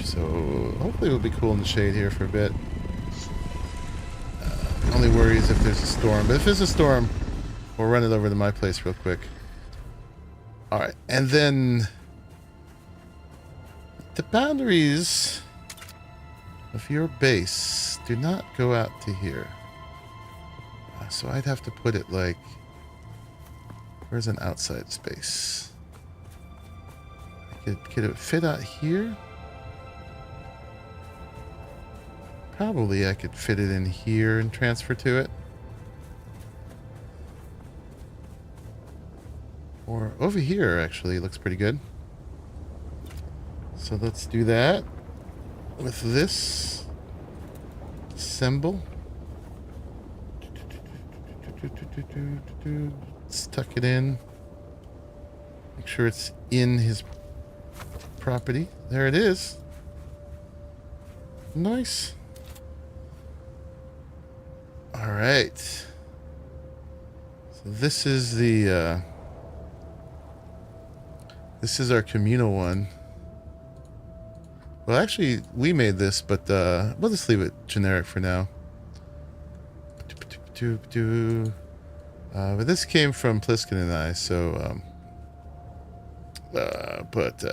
So hopefully we'll be cool in the shade here for a bit. Only worry is if there's a storm, but if there's a storm, we'll run it over to my place real quick. All right, and then the boundaries of your base do not go out to here. So I'd have to put it like, where's an outside space? Could it fit out here? Probably I could fit it in here and transfer to it. Or over here, actually, looks pretty good. So let's do that with this symbol. Let's tuck it in. Make sure it's in his property. There it is. Nice. All right. So this is the this is our communal one. Well, actually, we made this, but we'll just leave it generic for now. But this came from Pliskin and I, so but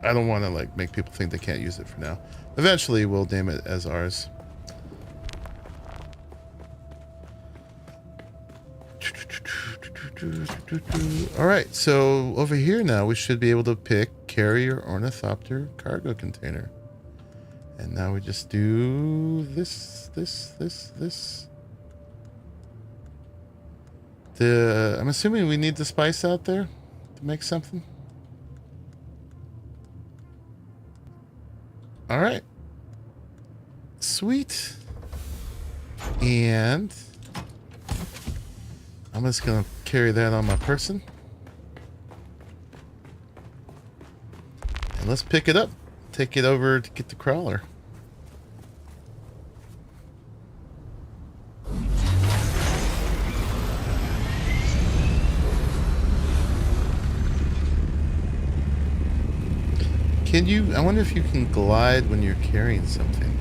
I don't want to like make people think they can't use it for now. Eventually, we'll name it as ours. All right, so over here now we should be able to pick carrier ornithopter cargo container, and now we just do this. I'm assuming we need the spice out there to make something. All right, sweet. And I'm just gonna carry that on my person, and let's pick it up, take it over to get the crawler. Can you, I wonder if you can glide when you're carrying something.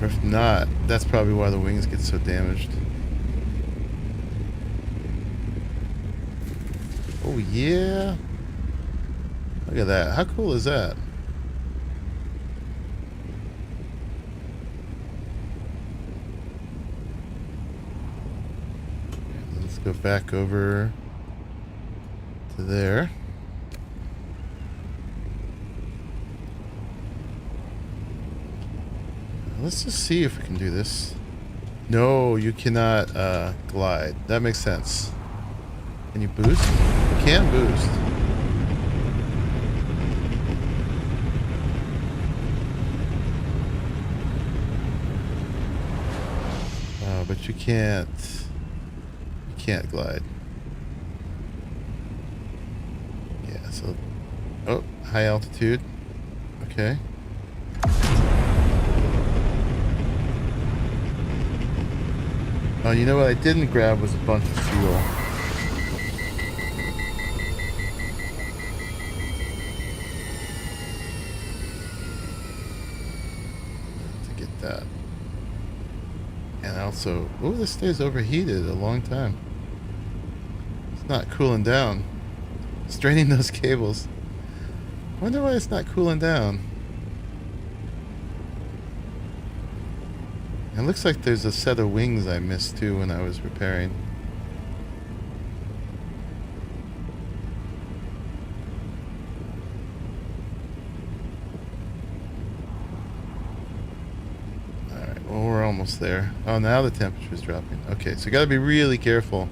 Or if not, that's probably why the wings get so damaged. Oh yeah. Look at that. How cool is that? Let's go back over to there. Let's just see if we can do this. No, you cannot glide. That makes sense. Can you boost? You can boost. But you can't glide. Yeah, so oh, high altitude. Okay. Oh, you know what I didn't grab was a bunch of fuel. To get that. And also, oh, this stays overheated a long time. It's not cooling down. Straining those cables. I wonder why it's not cooling down. It looks like there's a set of wings I missed too when I was repairing. almost there. Oh, now the temperature's dropping. Okay, so you gotta be really careful.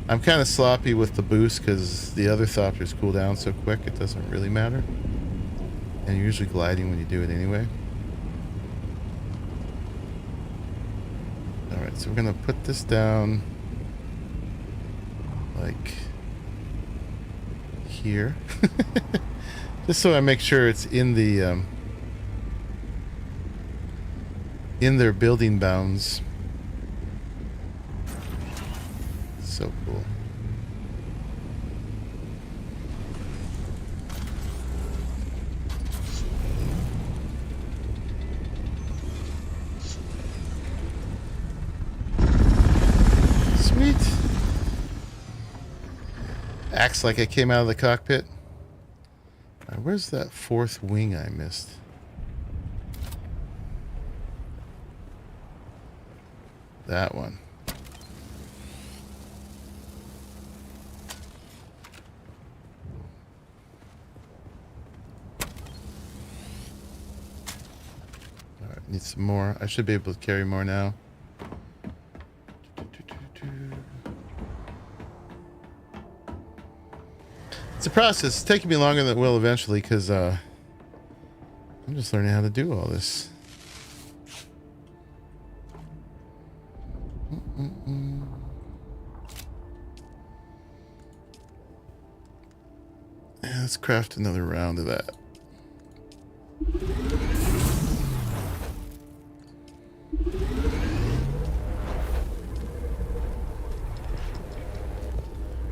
I'm kind of sloppy with the boost because the other thopters cool down so quick it doesn't really matter. And you're usually gliding when you do it anyway. Alright, so we're gonna put this down like here. Just so I make sure it's in the in their building bounds. So cool. Sweet. Acts like I came out of the cockpit. Where's that fourth wing I missed? That one. Alright, need some more. I should be able to carry more now. It's a process. It's taking me longer than it will eventually because I'm just learning how to do all this. Yeah, let's craft another round of that.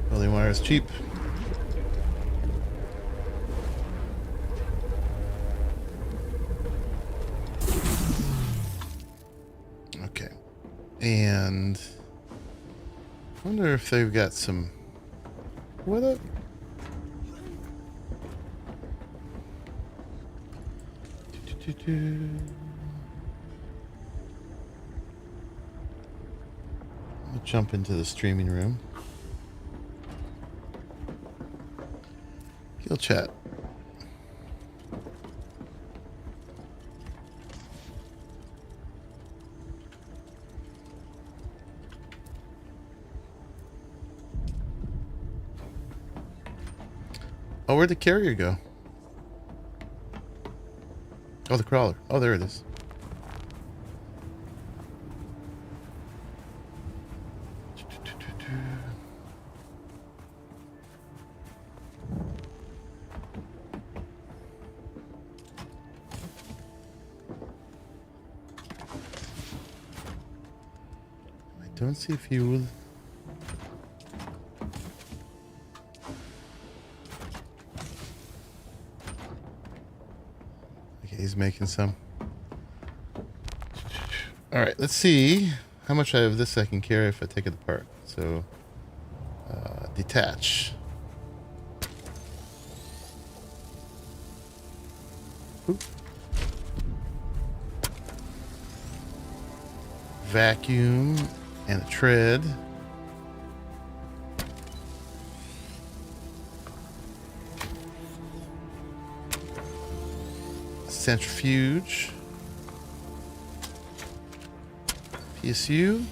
Welding wire is cheap. Okay. And I wonder if they've got some... What up? I'll jump into the streaming room. Kill chat. Oh, where'd the carrier go? Oh, the crawler. Oh, there it is. I don't see fuel. He's making some. All right, let's see how much I have this I can carry if I take it apart. So, detach. Oop. Vacuum and a tread. Centrifuge, PSU,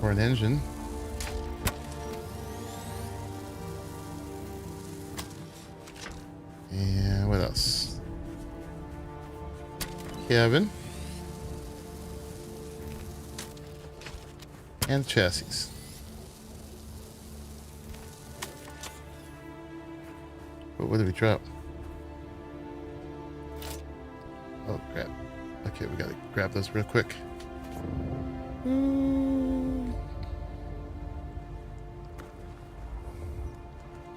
or an engine. And what else? Cabin. And chassis. But what did we drop? Oh, crap. Okay, we gotta grab those real quick.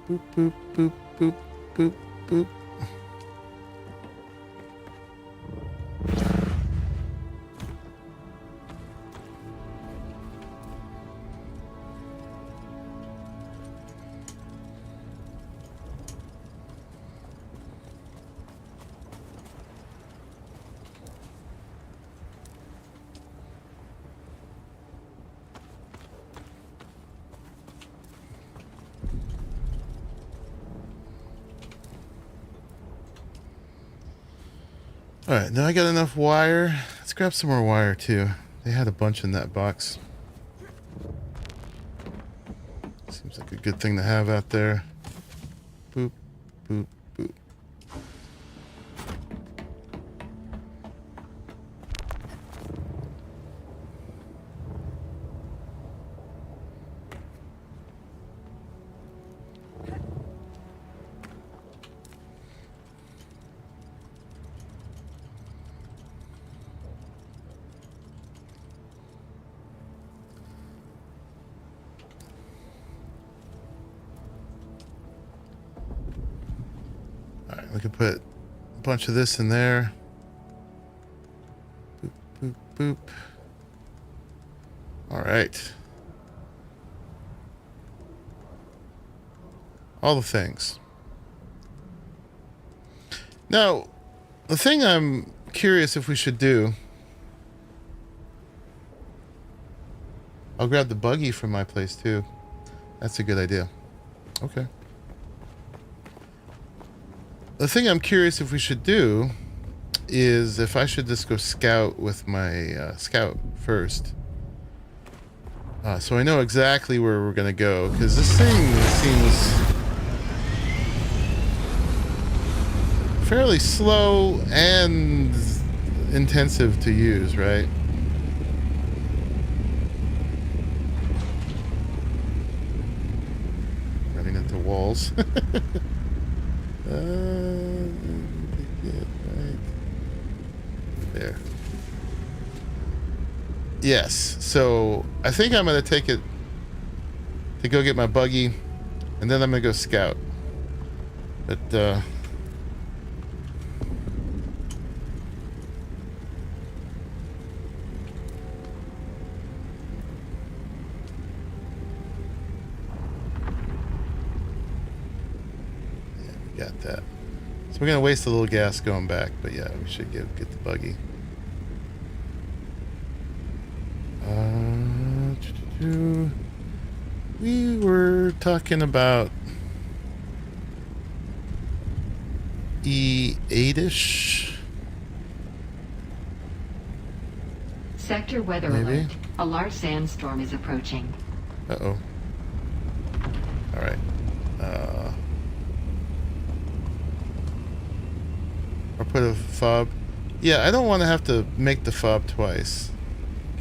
Boop, boop, boop, boop, boop, boop. Alright, now I got enough wire. Let's grab some more wire too. They had a bunch in that box. Seems like a good thing to have out there. Boop, boop, boop. We could put a bunch of this in there. Boop, boop, boop. All right. All the things. Now, the thing I'm curious if we should do... I'll grab the buggy from my place too. That's a good idea. Okay. The thing I'm curious if we should do is if I should just go scout with my scout first. So I know exactly where we're going to go, because this thing seems fairly slow and intensive to use, right? Running into walls. Right there. Yes, so I think I'm going to take it to go get my buggy, and then I'm going to go scout. But, yeah, we got that. So we're going to waste a little gas going back, but yeah, we should get the buggy. We were talking about E8-ish. Sector weather Maybe. alert. A large sandstorm is approaching. Uh-oh. All right. Or put a fob. Yeah, I don't want to have to make the fob twice.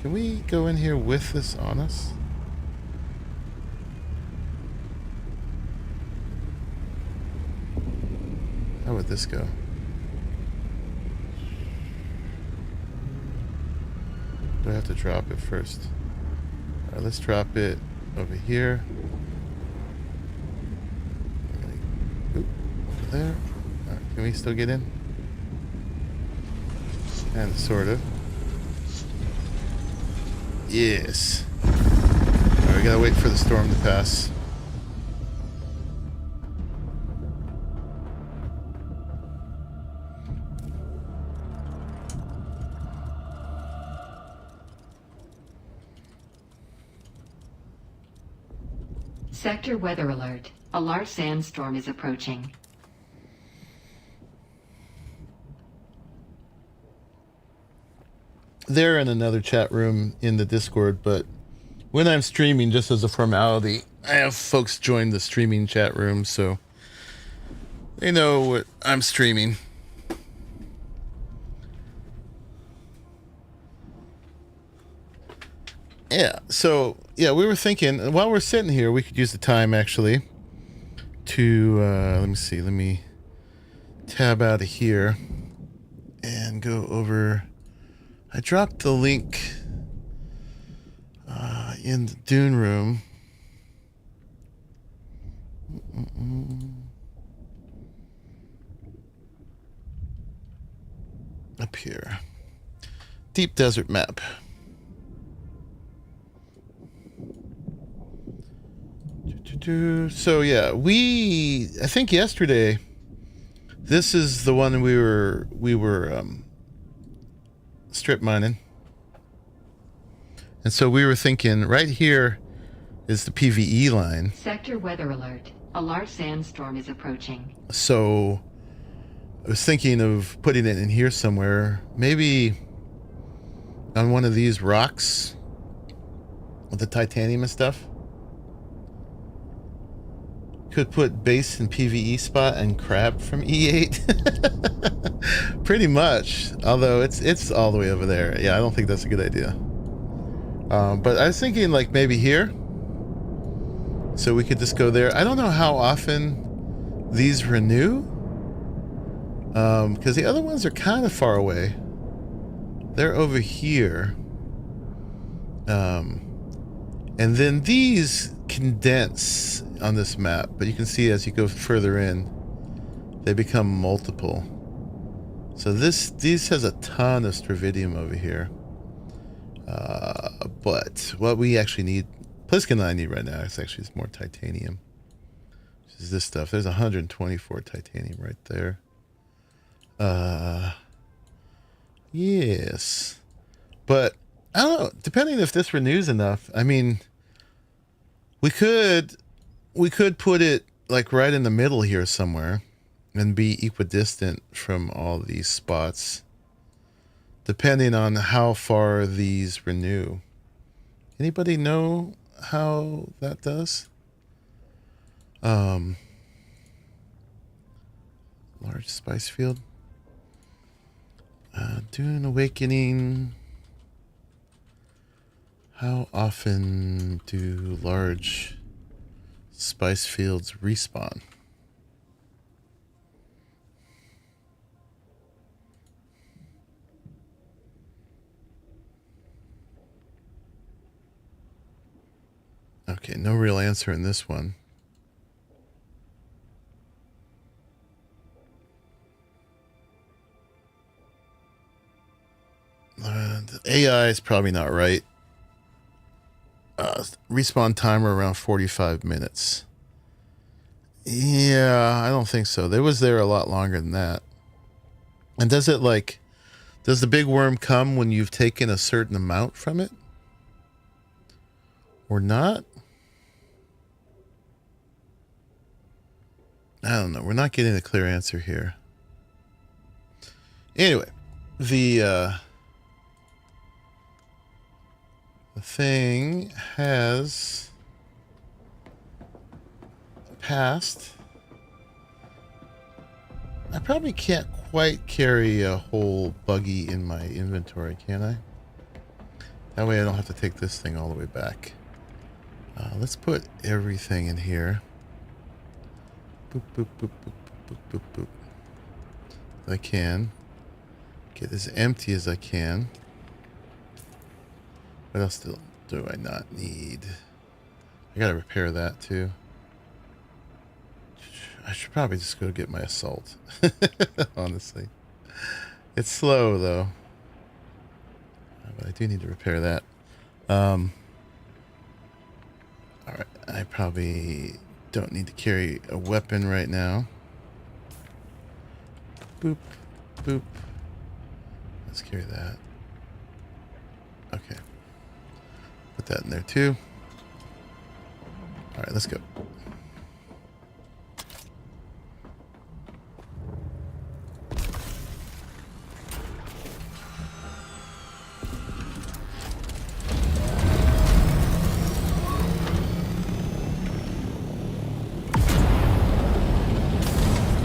Can we go in here with this on us? How would this go? Do I have to drop it first? Alright, let's drop it over here. Oop, over there. Alright, can we still get in? And sort of. Yes. Alright, we gotta wait for the storm to pass. Sector weather alert. A large sandstorm is approaching. They're in another chat room in the Discord, but when I'm streaming, just as a formality, I have folks join the streaming chat room, so they know what I'm streaming. Yeah, so, yeah, we were thinking, while we're sitting here, we could use the time, actually, to, let me see, let me tab out of here and go over. I dropped the link in the Dune room. Up here. Deep desert map. So yeah, I think yesterday, this is the one we were strip mining. And so we were thinking right here is the PVE line. Sector weather alert. A large sandstorm is approaching. So I was thinking of putting it in here somewhere. Maybe on one of these rocks with the titanium and stuff. Could put base and PvE spot and crab from E8. Pretty much. Although it's all the way over there. Yeah, I don't think that's a good idea. But I was thinking like maybe here. So we could just go there. I don't know how often these renew. Because the other ones are kind of far away. They're over here. And then these condense on this map, but you can see as you go further in, they become multiple. So these has a ton of Stravidium over here. But what we actually need, Pliskin and I need right now, is actually more titanium. This is this stuff. There's 124 titanium right there. Yes. But I don't know, depending if this renews enough, I mean, we could put it like right in the middle here somewhere and be equidistant from all these spots, depending on how far these renew. Anybody know how that does? Large spice field. Dune Awakening. How often do large spice fields respawn? Okay, no real answer in this one. The AI is probably not right. Respawn timer around 45 minutes. Yeah, I don't think so. They was there a lot longer than that. And does it like, does the big worm come when you've taken a certain amount from it? Or not? I don't know. We're not getting a clear answer here. Anyway, the thing has passed. I probably can't quite carry a whole buggy in my inventory, can I? That way I don't have to take this thing all the way back. Let's put everything in here. Boop, boop, boop, boop, boop, boop, boop. If I can. Get as empty as I can. What else do I not need? I gotta repair that too. I should probably just go get my assault. Honestly. It's slow though. But I do need to repair that. Alright, I probably don't need to carry a weapon right now. Boop, boop. Let's carry that. Okay. Put that in there too. Alright, let's go.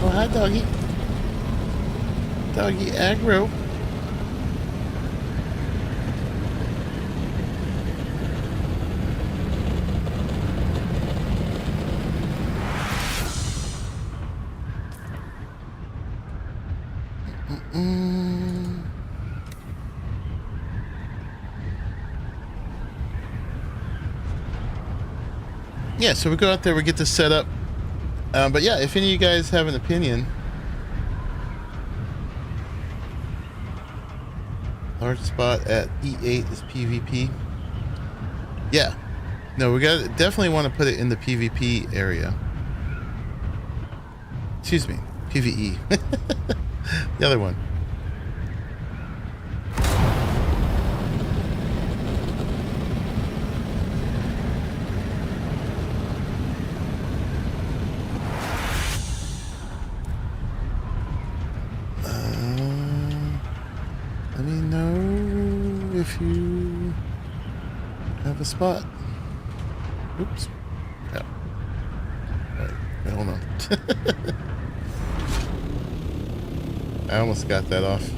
Oh, hi, doggy. Doggy aggro. Yeah, so we go out there, we get this set up. But yeah, if any of you guys have an opinion. Large spot at E8 is PvP. Yeah. No, we definitely want to put it in the PvP area. Excuse me, PvE. The other one. if you have a spot. Oops. Yeah. Alright, hold on. I almost got that off.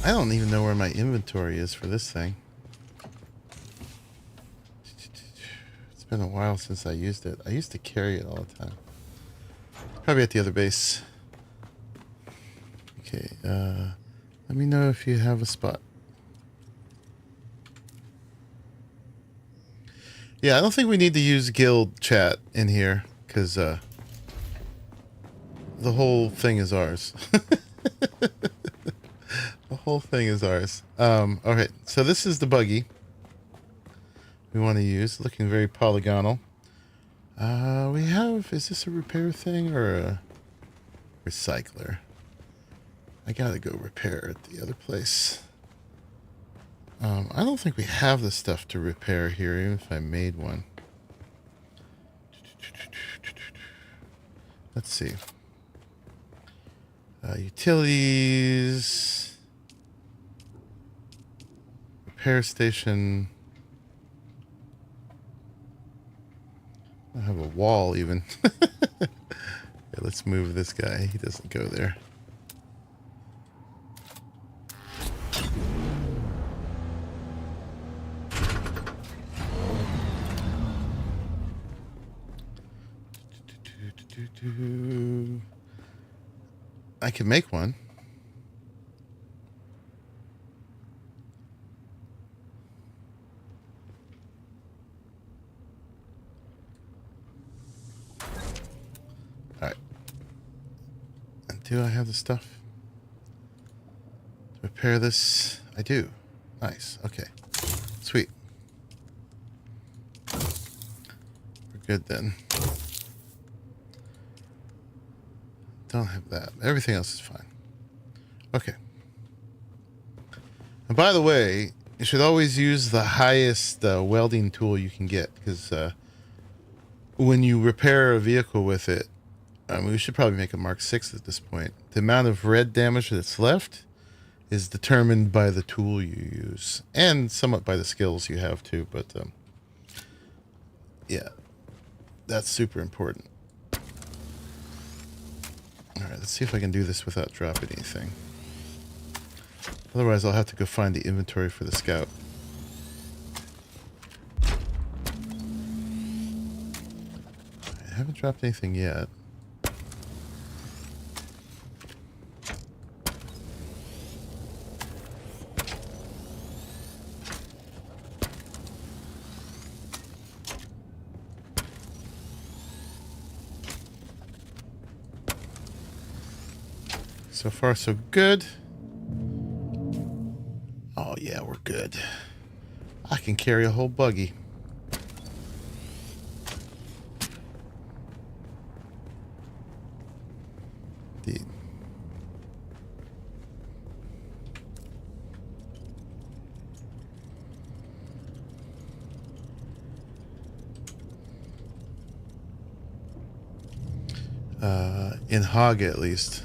I don't even know where my inventory is for this thing. It's been a while since I used it. I used to carry it all the time. Probably at the other base. Okay, let me know if you have a spot. Yeah, I don't think we need to use guild chat in here, because the whole thing is ours. The whole thing is ours. Okay, so this is the buggy we want to use. Looking very polygonal. We have, is this a repair thing or a recycler? I gotta go repair at the other place. I don't think we have the stuff to repair here, even if I made one. Let's see. Utilities. Repair station. I have a wall even. Okay, let's move this guy. He doesn't go there. I can make one. Alright. And do I have the stuff to repair this? I do. Nice. Okay. Sweet. We're good then. Don't have that. Everything else is fine. Okay. And by the way, you should always use the highest welding tool you can get, because when you repair a vehicle with it, we should probably make a Mark 6 at this point. The amount of red damage that's left is determined by the tool you use, and somewhat by the skills you have too. But yeah, that's super important. Alright, let's see if I can do this without dropping anything. Otherwise, I'll have to go find the inventory for the scout. I haven't dropped anything yet. So far, so good. Oh, yeah, we're good. I can carry a whole buggy. Indeed. In Hog, at least.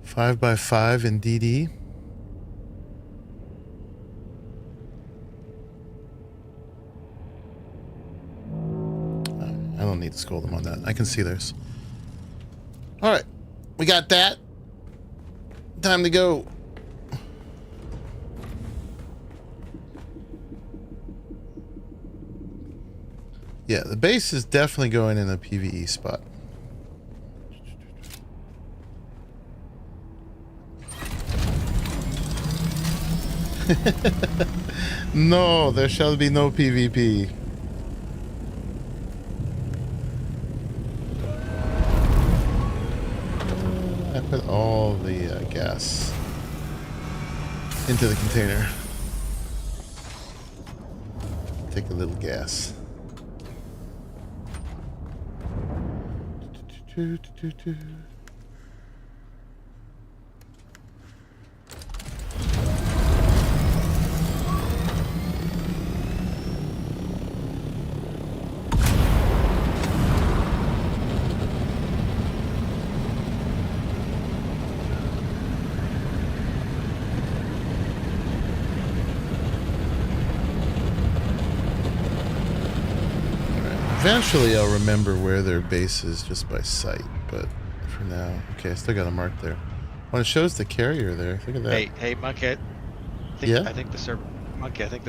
Five by 5 in DD. I don't need to scold them on that. I can see theirs. All right, we got that. Time to go. Yeah, the base is definitely going in a PvE spot. No, there shall be no PvP. I put all the gas into the container. Take a little gas. Do, do, do, do. Eventually I'll remember where their base is just by sight, but for now, okay, I still got a mark there. Well, it shows the carrier there. Look at that. Hey, Monkey. I think the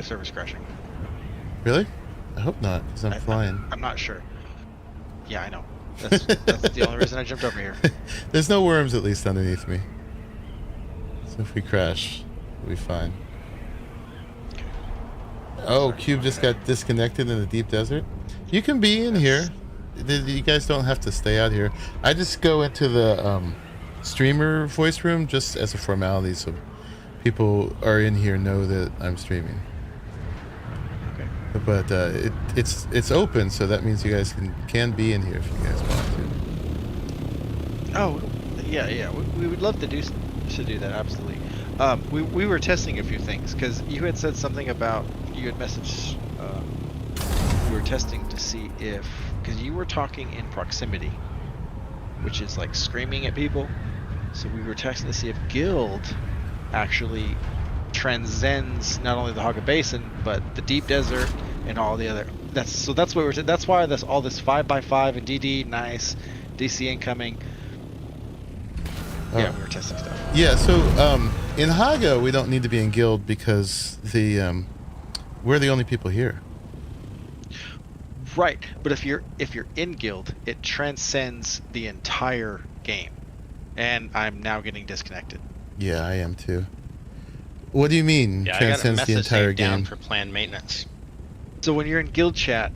server's crashing. Really? I hope not, because I'm flying. I'm not sure. Yeah, I know. That's the only reason I jumped over here. There's no worms at least underneath me. So if we crash, we'll be fine. Oh, Cube just got disconnected in the deep desert. You can be in here. You guys don't have to stay out here. I just go into the streamer voice room just as a formality, so people are in here know that I'm streaming. Okay. But it's open, so that means you guys can be in here if you guys want to. Oh, yeah. We would love to do that, absolutely. We were testing a few things because you had said something about you had messaged. We were testing to see if, because you were talking in proximity, which is like screaming at people. So we were testing to see if Guild actually transcends not only the Haga Basin but the deep desert and all the other. That's what we're. That's why all this 5x5 and DD nice, DC incoming. Yeah, we were testing stuff. Yeah, so in Haga we don't need to be in Guild because we're the only people here. Right, but if you're in Guild, it transcends the entire game, and I'm now getting disconnected. Yeah, I am too. What do you mean? Yeah, transcends I got a the message entire down game for planned maintenance. So when you're in Guild chat,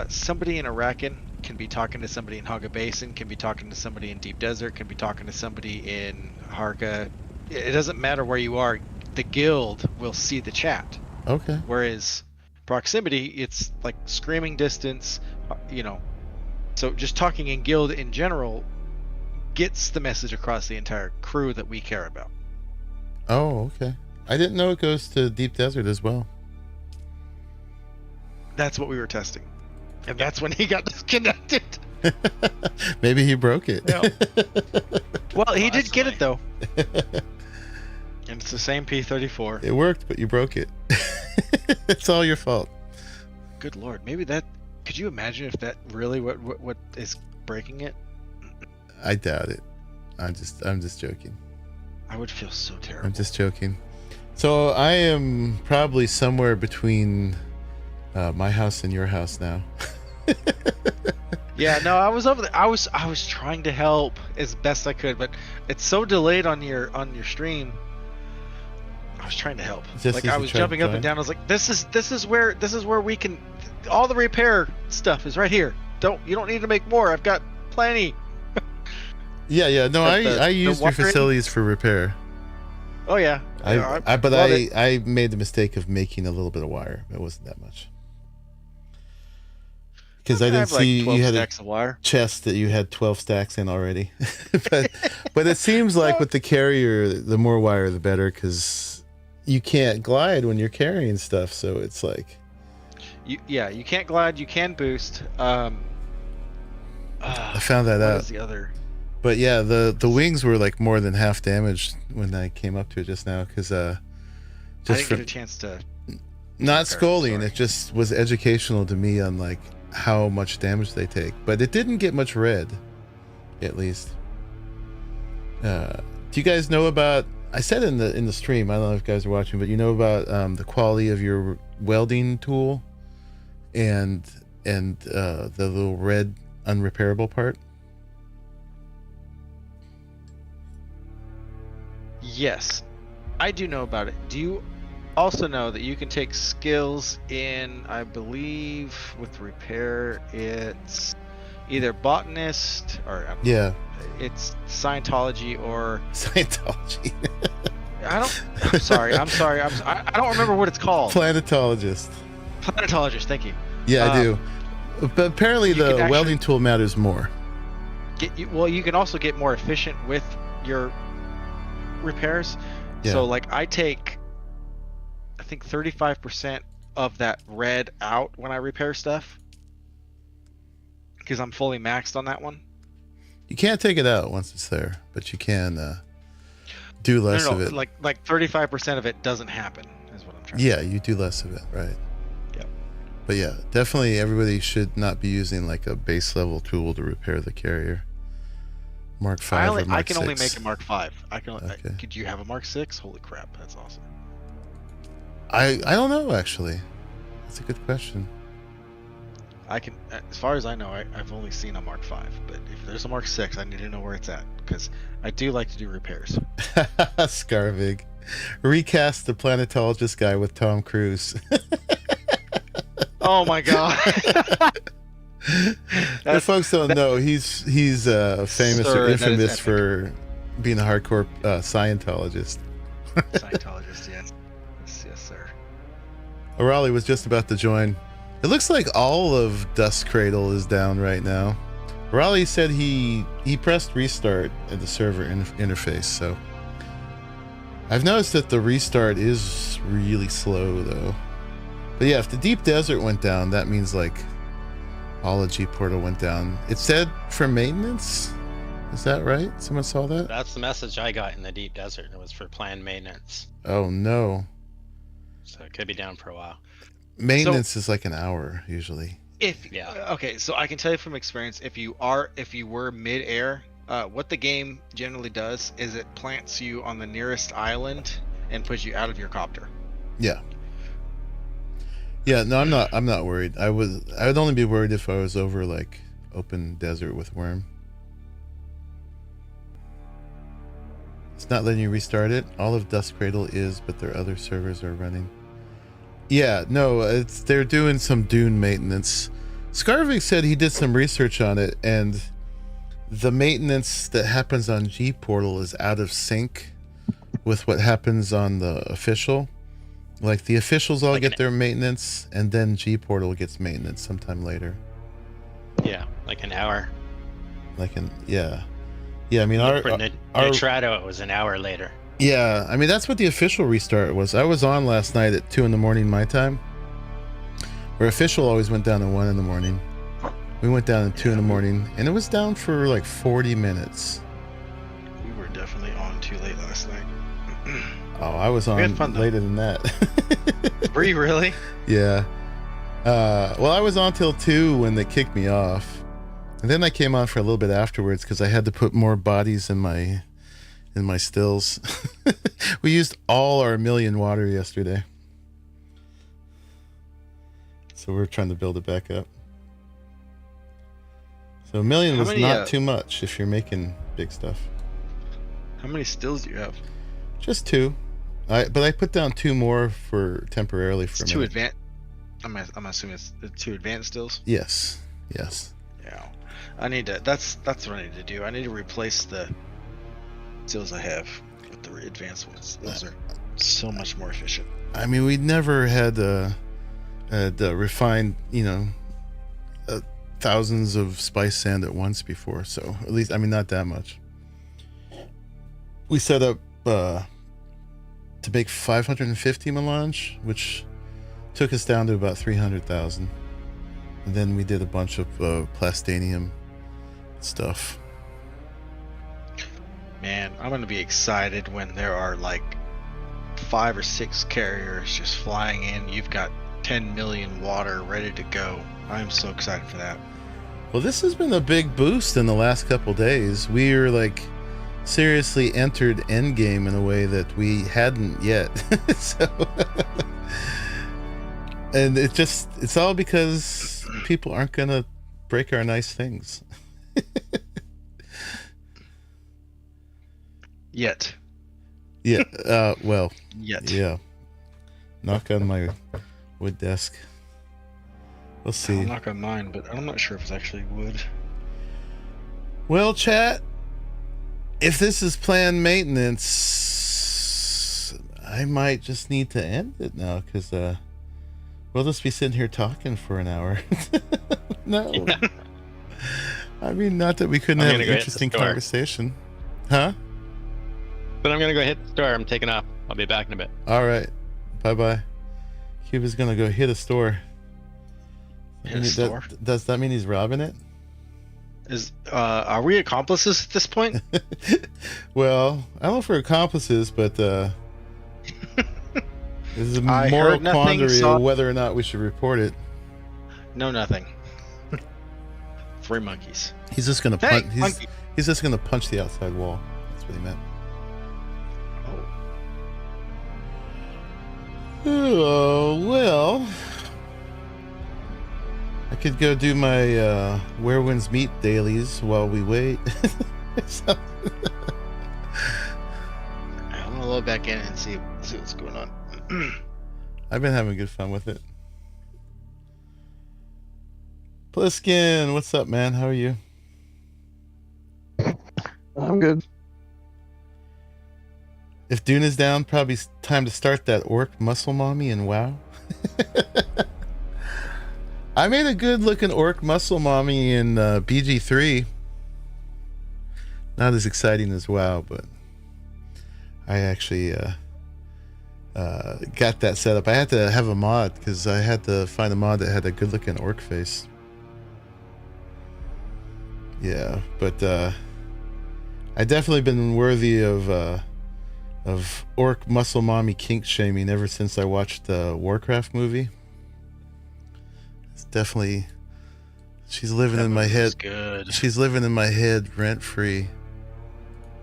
somebody in Arrakis can be talking to somebody in Haga Basin, can be talking to somebody in Deep Desert, can be talking to somebody in Harga. It doesn't matter where you are. The Guild will see the chat. Okay. Whereas proximity, it's like screaming distance, so just talking in Guild in general gets the message across the entire crew that we care about. Oh, okay. I didn't know it goes to Deep Desert as well. That's what we were testing, and that's when he got disconnected. Maybe he broke it. Yeah. Well, he did get it though. And it's the same P34. It worked, but you broke it. It's all your fault. Good lord, maybe that. Could you imagine if that really what is breaking it? I doubt it. I'm just joking. I would feel so terrible. I'm just joking. So I am probably somewhere between my house and your house now. Yeah, no, I was over there. I was trying to help as best I could, but it's so delayed on your stream. I was trying to help. Like I was jumping up and down. I was like, this is where we can. All the repair stuff is right here. You don't need to make more. I've got plenty. Yeah. No, I use your facilities for repair. Oh yeah. I made the mistake of making a little bit of wire. It wasn't that much. Because I didn't see you had a chest that you had 12 stacks in already. but it seems like with the carrier, the more wire, the better, because you can't glide when you're carrying stuff. So it's like... You can't glide, you can boost. I found that out. What is the other? But yeah, the wings were like more than half damaged when I came up to it just now, because... I didn't get a chance to... Not scolding, it just was educational to me on like how much damage they take, but it didn't get much red, at least. Do you guys know about? I said in the stream. I don't know if you guys are watching, but you know about the quality of your welding tool, and the little red unrepairable part. Yes, I do know about it. Do you also know that you can take skills in, I believe, with repair, it's either botanist or it's Scientology or Scientology. I'm sorry. I don't remember what it's called. Planetologist. Planetologist. Thank you. Yeah, I do. But apparently the welding tool matters more. you can also get more efficient with your repairs. Yeah. So like I take, I think 35% of that red out when I repair stuff, because I'm fully maxed on that one. You can't take it out once it's there, but you can do less of it. Like 35% of it doesn't happen, is what I'm trying. Yeah, you do less of it, right? Yep. But yeah, definitely everybody should not be using like a base level tool to repair the carrier. Mark 5 or Mark 6. I can only make a Mark 5. I can. Okay. Could you have a Mark 6? Holy crap, that's awesome. I don't know, actually. That's a good question. I can, as far as I know, I've only seen a Mark 5, but if there's a Mark 6, I need to know where it's at, because I do like to do repairs. Scarvig. Recast the planetologist guy with Tom Cruise. Oh my god. If folks don't know, he's famous or infamous for being a hardcore Scientologist. Scientologist, yes. Yes, sir. O'Reilly was just about to join. It looks like all of Dust Cradle is down right now. O'Reilly said he pressed restart at the server interface, so I've noticed that the restart is really slow though. But yeah, if the Deep Desert went down, that means like all of G Portal went down. It said for maintenance. Is that right? Someone saw that? That's the message I got in the Deep Desert. It was for planned maintenance. Oh no. So it could be down for a while. Maintenance is like an hour usually. Okay, so I can tell you from experience, if you were mid-air, what the game generally does is it plants you on the nearest island and puts you out of your copter. Yeah. Yeah, no, I'm not worried. I would only be worried if I was over like open desert with Worm. It's not letting you restart it. All of Dust Cradle is, but their other servers are running. Yeah, no, they're doing some Dune maintenance. Scarvig said he did some research on it, and the maintenance that happens on G Portal is out of sync with what happens on the official. Like the officials all get their maintenance, and then G Portal gets maintenance sometime later. Yeah, like an hour. Yeah. I mean, our Trado, it was an hour later. Yeah, I mean that's what the official restart was. I was on last night at 2 a.m. my time. Where official always went down at 1 a.m. We went down at 2 a.m, and it was down for like 40 minutes. We were definitely on too late last night. Oh, I was on later than that. Were you really? Yeah. Well, I was on till 2 when they kicked me off. And then I came on for a little bit afterwards because I had to put more bodies in my stills. We used all our million water yesterday. So we're trying to build it back up. So a million was not too much if you're making big stuff. How many stills do you have? Just 2. But I put down 2 more for temporarily for it's 2 advanced. I'm assuming it's 2 advanced stills. Yes. Yeah. I need to. That's what I need to do. I need to replace the stills I have with the advanced ones. Those are so much more efficient. I mean, we never had refined, thousands of spice sand at once before. So at least, I mean, not that much. We set up to make 550 melange, which took us down to about 300,000. And then we did a bunch of plastanium stuff. Man, I'm gonna be excited when there are like 5 or 6 carriers just flying in. You've got 10 million water ready to go. I'm so excited for that. Well, this has been a big boost in the last couple days. We are like seriously entered endgame in a way that we hadn't yet. So and it's all because people aren't gonna break our nice things. Yet. Yeah, well. Yet. Yeah. Knock on my wood desk. We'll see. I'll knock on mine, but I'm not sure if it's actually wood. Well, chat, if this is planned maintenance, I might just need to end it now, because we'll just be sitting here talking for an hour. No. Yeah. I mean, not that we couldn't I'm have gonna an go hit the interesting store. conversation. Huh? But I'm gonna go hit the store. I'm taking off. I'll be back in a bit. All right. Bye-bye. Cuba's going to go hit a store. Hit a store? Does that mean he's robbing it? Are we accomplices at this point? Well, I don't know if we're accomplices, but this is a I moral heard nothing, quandary saw- of whether or not we should report it. No, nothing. 3 monkeys. He's just going to Hey, punch. monkey. He's just going to punch the outside wall. That's what he meant. Oh well. I could go do my Where Winds Meet dailies while we wait. So- I'm gonna load back in and see what's going on. I've been having good fun with it. Bluesky, what's up, man? How are you? I'm good. If Dune is down, probably time to start that orc muscle mommy and WoW. I made a good looking orc muscle mommy in BG3. Not as exciting as WoW, but I actually got that set up. I had to have a mod because I had to find a mod that had a good looking orc face. Yeah, but I definitely been worthy of orc muscle mommy kink shaming ever since I watched the Warcraft movie. It's definitely, she's living in my head. Good. She's living in my head rent free.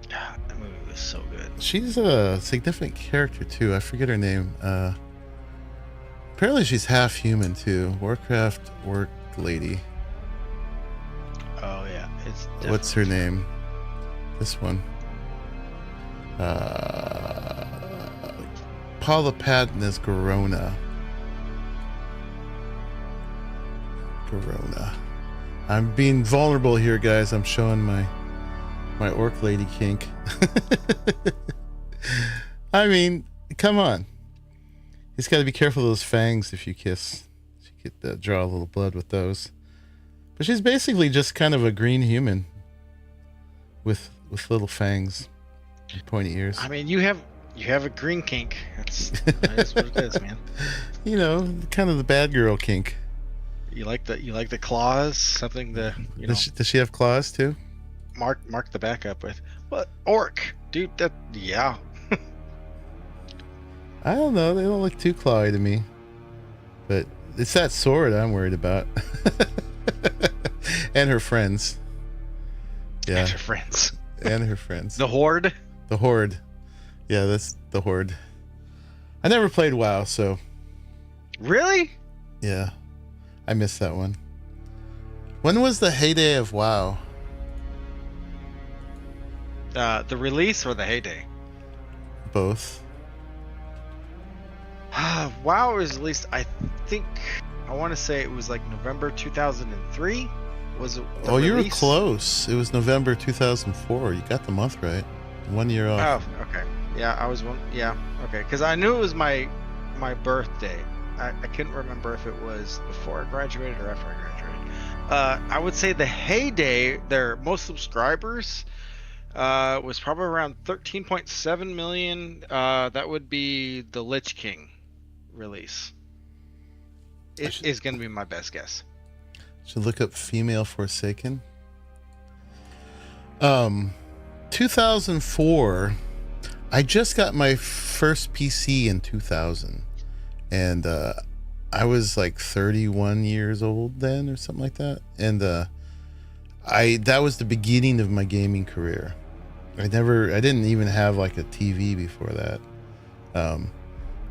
God, that movie was so good. She's a significant character too. I forget her name. Apparently she's half human too. Warcraft orc lady. Oh yeah, it's. What's her name? This one. Paula Patton is Garona. I'm being vulnerable here, guys. I'm showing my orc lady kink. I mean, come on. He's got to be careful of those fangs if you kiss. You could draw a little blood with those. But she's basically just kind of a green human with little fangs and pointy ears. I mean, you have a green kink. That's what it is, man. You know, kind of the bad girl kink. You like the claws, something to Does she have claws too? mark the back up with. What orc, dude? That yeah. I don't know. They don't look too clawy to me. But it's that sword I'm worried about. And her friends. Yeah. And her friends. And her friends. The horde. The horde. Yeah, that's the horde. I never played WoW, so Really? yeah. I missed that one. When was the heyday of WoW? The release or the heyday? Both. WoW was released. I think I want to say it was like November 2003. Was it? The You were release? close. It was November 2004. You got the month right. 1 year off. Oh, okay. Yeah, I was one. Yeah, okay. Because I knew it was my birthday. I couldn't remember if it was before I graduated or after I graduated. I would say the heyday, their most subscribers, was probably around 13.7 million. That would be the Lich King release. It is going to be my best guess. Should look up female Forsaken. 2004. I just got my first PC in 2000, and I was like 31 years old then, or something like that. And that was the beginning of my gaming career. I didn't even have like a TV before that.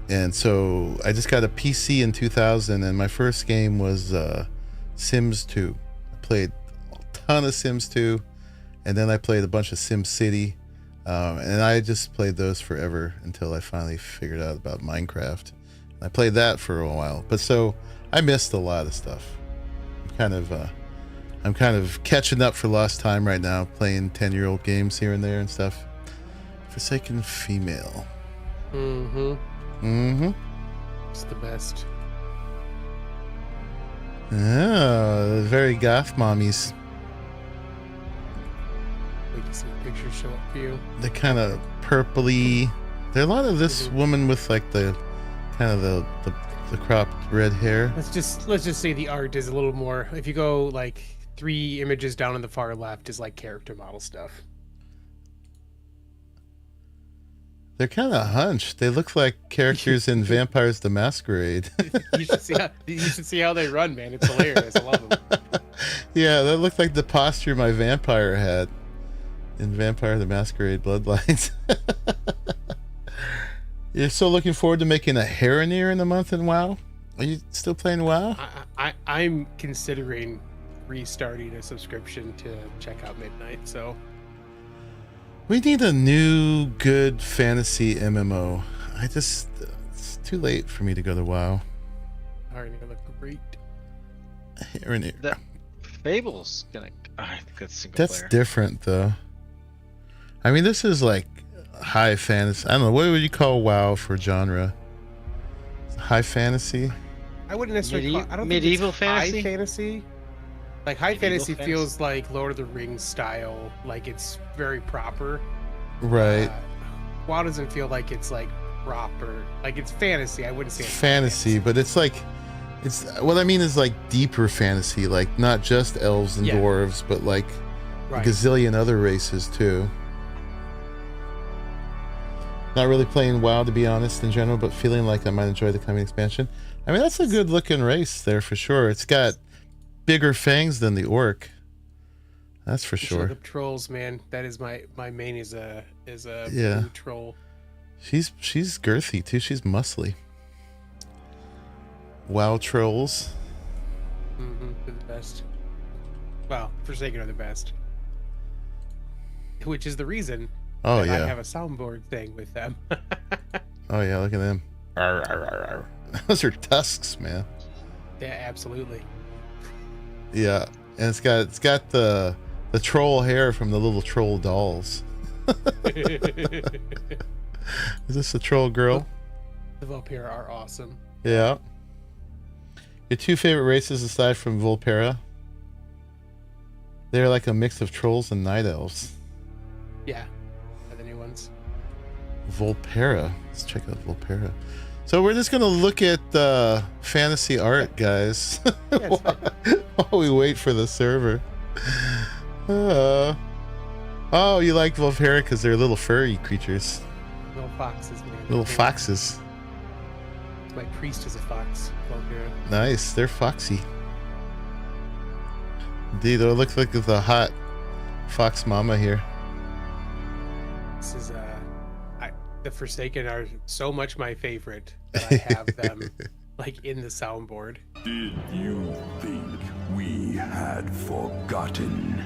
And so I just got a PC in 2000, and my first game was Sims 2. I played a ton of Sims 2, and then I played a bunch of Sim City, and I just played those forever until I finally figured out about Minecraft. I played that for a while, but so I missed a lot of stuff. I'm kind of catching up for lost time right now, playing 10-year-old games here and there and stuff. Forsaken female. It's the best. Oh, very goth mommies. Wait to see pictures show up for you. They're kind of purpley. There are a lot of this woman with like the kind of the cropped red hair. Let's just say the art is a little more. If you go like 3 images down on the far left is like character model stuff. They're kind of hunched. They look like characters in Vampires the Masquerade. You should see how they run, man. It's hilarious. I love them. Yeah, that looked like the posture my vampire had in Vampire the Masquerade Bloodlines. You're still looking forward to making a Heronir in a month in WoW? Are you still playing WoW? I'm considering restarting a subscription to check out Midnight, so We need a new good fantasy MMO. It's too late for me to go to WoW. already gonna look great. Heronir. That Fable's gonna. I think that's single That's player. different though. I mean, this is like high fantasy. I don't know, what would you call WoW for genre? High fantasy? I wouldn't necessarily. I don't medieval think it's fantasy? high fantasy. Like high Medieval fantasy fantasy? feels like Lord of the Rings style. Like it's very proper. Right. WoW doesn't feel like it's like proper. Like it's fantasy. I wouldn't say it's Fantasy, but it's like, it's what I mean is like deeper fantasy, like not just elves and Yeah. dwarves, but like Right. a gazillion other races too. Not really playing WoW to be honest in general, but feeling like I might enjoy the coming expansion. I mean, that's a good looking race there for sure. It's got bigger fangs than the orc. That's for Just look sure. up trolls, man. That is my main is a Yeah. blue troll. She's girthy too. She's muscly. WoW trolls. They're the best. Well, Forsaken are the best. Which is the reason Oh that I yeah. have a soundboard thing with them. Oh yeah. Look at them. Arr, arr, arr, arr. Those are tusks, man. Yeah, absolutely. Yeah, and it's got the troll hair from the little troll dolls. Is this a troll girl? The Volpera are awesome. Yeah. Your 2 favorite races aside from Volpera? They're like a mix of trolls and night elves. Yeah, are the new ones. Volpera. Let's check out Volpera. So we're just gonna look at fantasy art, guys, Yeah, it's fine. while we wait for the server. Oh, you like Volpera because they're little furry creatures, Little foxes, man. little foxes. My priest is a fox. Volpera. Nice, they're foxy. Indeed, it looks like the hot fox mama here. This is the Forsaken are so much my favorite that I have them like in the soundboard. Did you think we had forgotten?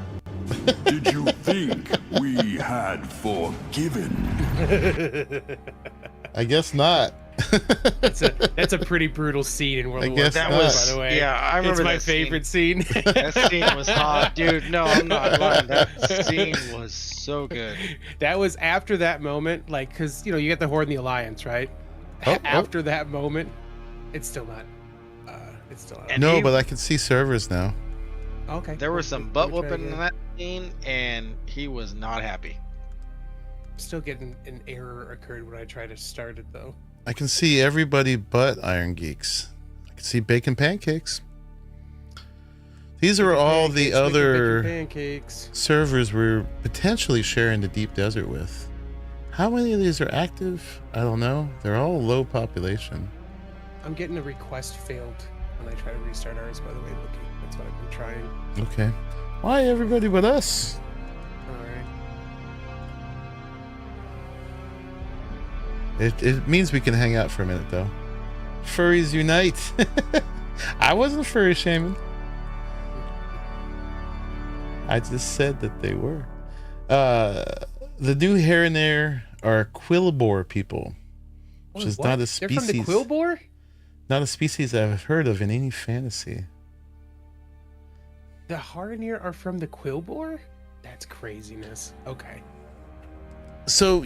Did you think we had forgiven? I guess not. That's a pretty brutal scene in World I of Warcraft, guess That not. was. by the way. Yeah, I remember it's my that scene. favorite scene. That scene was hot, dude. No, I'm not lying. That scene was so good. That was after that moment, like, because you get the Horde and the Alliance, right? Oh, After that moment, it's still not. It's still not. And No, he- but I can see servers now. Okay. There was some Let butt me try whooping in again. that scene, and he was not happy. Still getting an error occurred when I tried to start it though. I can see everybody but Iron Geeks. I can see Bacon Pancakes. These are all the Pancakes, wicked other bacon pancakes. servers we're potentially sharing the deep desert with. How many of these are active? I don't know. They're all low population. I'm getting a request failed when I try to restart ours. By the way, looking. That's what I've been trying. Okay. Why everybody but us? All right. It means we can hang out for a minute though. Furries unite. I wasn't furry shaming. I just said that they were. The new Heronir are Quillbore people, which is What? not a They're species. from the Quillbore? Not a species I've heard of in any fantasy. The Haranir are from the Quillbore? That's craziness. Okay. So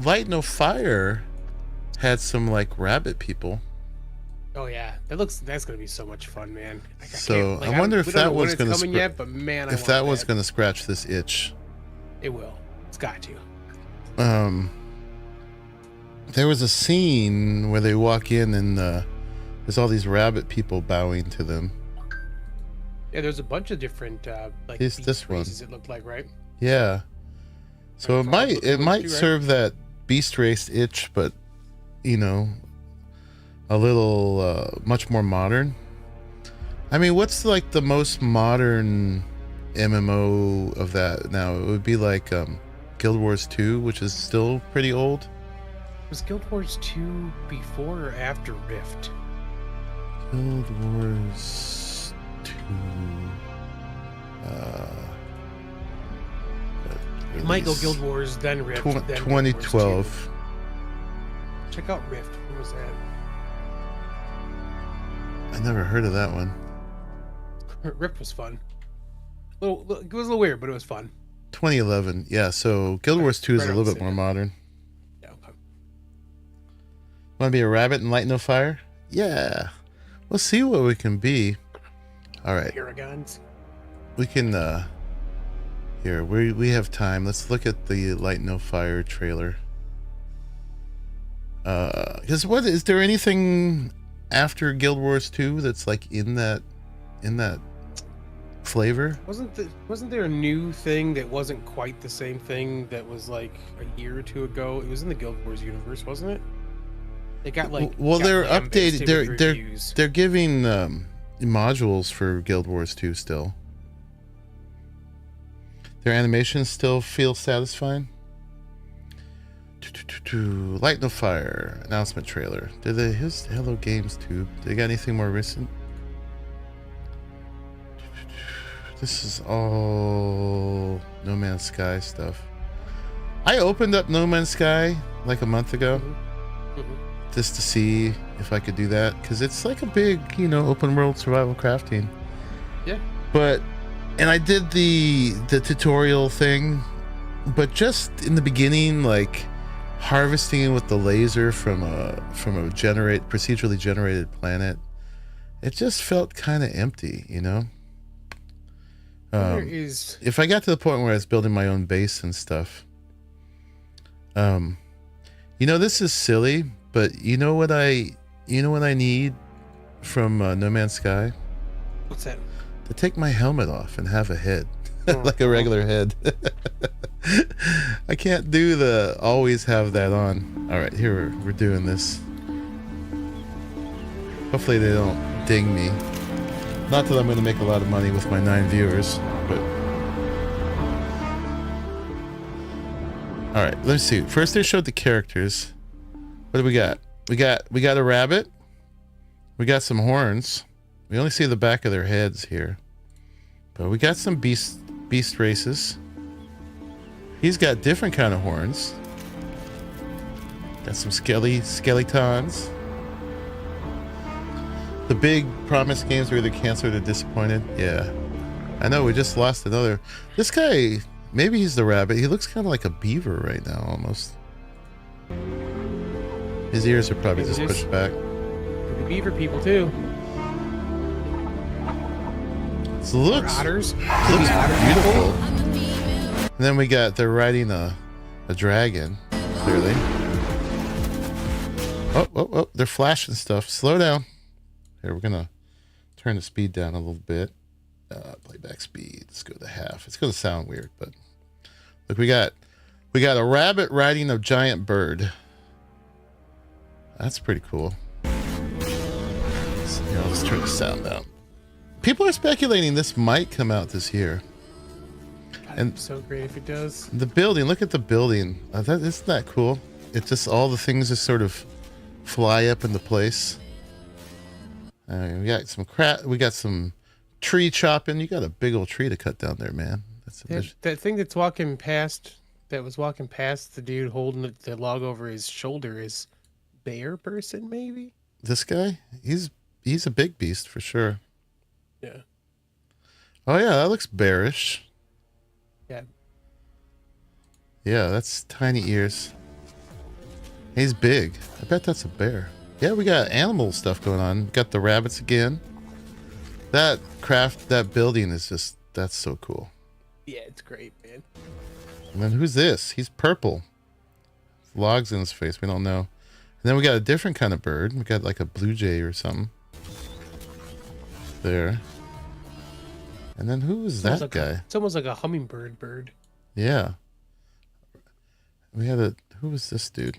Light No Fire had some like rabbit people. Oh yeah, that's gonna be so much fun, man. I So can't- like, I wonder if we don't know that when one's it's gonna coming yet, but man, I if want that one's gonna scratch this itch. It will. It's got to. There was a scene where they walk in and there's all these rabbit people bowing to them. Yeah, there's a bunch of different like Here's beast this one. races, it looked like, right? Yeah. So it might serve that beast race itch, but you know, a little much more modern. I mean, what's like the most modern MMO of that now? It would be like Guild Wars 2, which is still pretty old. Was Guild Wars 2 before or after Rift? Guild Wars 2. It might go Guild Wars, then Rift, then Guild Wars 2012. 2. Check out Rift. What was that? I never heard of that one. Rift was fun. It was a little weird, but it was fun. 2011. Yeah, so Guild Wars 2 is Right a around little the bit more same modern. Yeah, okay. Want to be a rabbit and light no fire? Yeah. We'll see what we can be. All right. Paragons. We can here, we have time. Let's look at the Light No Fire trailer. Because what is there anything after Guild Wars 2 that's like in that flavor? Wasn't there a new thing that wasn't quite the same thing that was like a year or two ago? It was in the Guild Wars universe, wasn't it? They got like well, they're lambasted updated. with They're reviews. they're giving modules for Guild Wars 2 still. Their animations still feel satisfying. Light No Fire announcement trailer. Did they? Here's Hello Games too. They got anything more recent? This is all No Man's Sky stuff. I opened up No Man's Sky like a month ago, just to see if I could do that, because it's like a big, you know, open world survival crafting. Yeah. And I did the tutorial thing, but just in the beginning, like harvesting with the laser from a procedurally generated planet, it just felt kind of empty, you know. If I got to the point where I was building my own base and stuff, you know, this is silly, but you know what I need from No Man's Sky? What's that? To take my helmet off and have a head. Like a regular head. I can't do the always have that on. All right, here we're doing this. Hopefully they don't ding me. Not that I'm going to make a lot of money with my 9 viewers, but all right, let's see. First they showed the characters. What do we got? We got a rabbit. We got some horns. We only see the back of their heads here. But we got some beast races. He's got different kind of horns. Got some skeletons. The big promise games were either canceled or disappointed. Yeah. I know, we just lost another. This guy, maybe he's the rabbit. He looks kind of like a beaver right now, almost. His ears are probably just pushed back. The beaver people too. It looks beautiful. And then we got, they're riding a dragon, clearly. Oh, they're flashing stuff. Slow down. Here, we're gonna turn the speed down a little bit. Playback speed. Let's go to half. It's gonna sound weird, but look, we got a rabbit riding a giant bird. That's pretty cool. So, let's turn the sound down. People are speculating this might come out this year. And so great if it does. The building, look at the building. Isn't that cool? It's just all the things just sort of fly up into place. We got some we got some tree chopping. You got a big old tree to cut down there, man. That thing that's walking past, that was walking past the dude holding the log over his shoulder is bear person, maybe? This guy? He's a big beast for sure. Yeah. Oh yeah, that looks bearish. Yeah. Yeah, that's tiny ears. He's big. I bet that's a bear. Yeah, we got animal stuff going on. Got the rabbits again. That building is just, that's so cool. Yeah, it's great, man. And then who's this? He's purple. Logs in his face. We don't know. And then we got a different kind of bird. We got like a blue jay or something. There. And then who is that guy? It's almost like a hummingbird bird. Yeah. We had a... Who was this dude?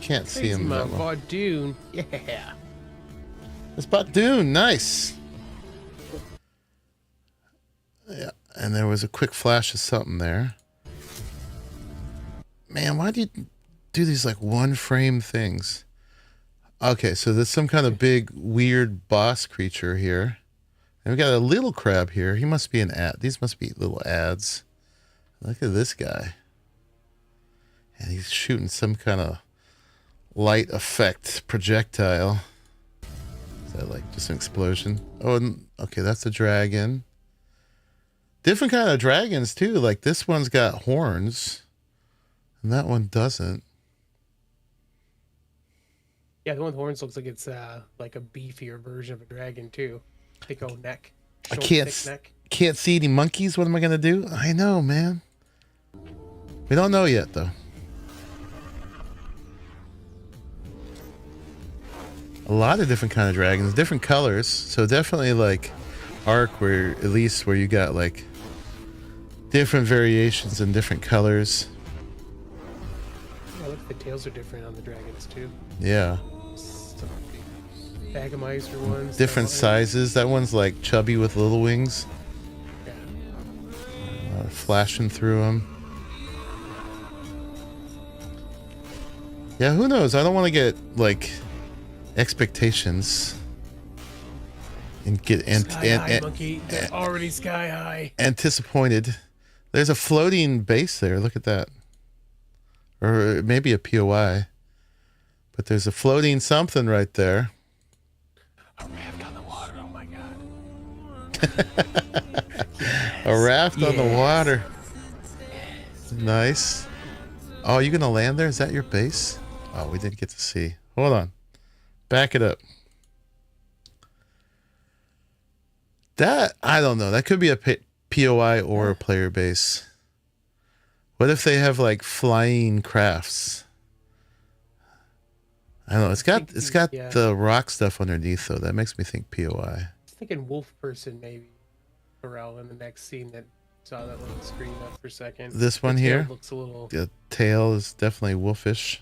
Can't see him that well. Dune. Yeah. It's about Dune. Nice. Yeah. And there was a quick flash of something there. Man, why do you do these like one frame things? Okay, so there's some kind of big weird boss creature here. And we got a little crab here. He must be an ad. These must be little ads. Look at this guy. And he's shooting some kind of light effect projectile. Is that like just an explosion? Oh, and, okay, that's a dragon. Different kind of dragons too. Like this one's got horns. And that one doesn't. Yeah, the one with horns looks like it's like a beefier version of a dragon too. Thick old neck. Short, thick neck. Can't see any monkeys. What am I gonna do? I know, man. We don't know yet though. A lot of different kind of dragons, different colors. So definitely like Ark, where at least where you got like different variations and different colors. Yeah, look, the tails are different on the dragons too. Yeah. Bagamizer ones. Different sizes. That one's like chubby with little wings. Yeah. Flashing through them. Yeah, who knows? I don't want to get like expectations and get monkey. They're already sky high. And disappointed. There's a floating base there. Look at that. Or maybe a POI. But there's a floating something right there. A raft on the water. Oh my god. A raft on the water. Nice. Oh, you gonna land there? Is that your base? Oh, we didn't get to see. Hold on. Back it up. That, I don't know. That could be a POI or a player base. What if they have like flying crafts? I don't know. It's got the rock stuff underneath though. That makes me think POI. I was thinking wolf person maybe. Pharrell in the next scene that saw that little screen up for a second. This one here looks a little. The tail is definitely wolfish.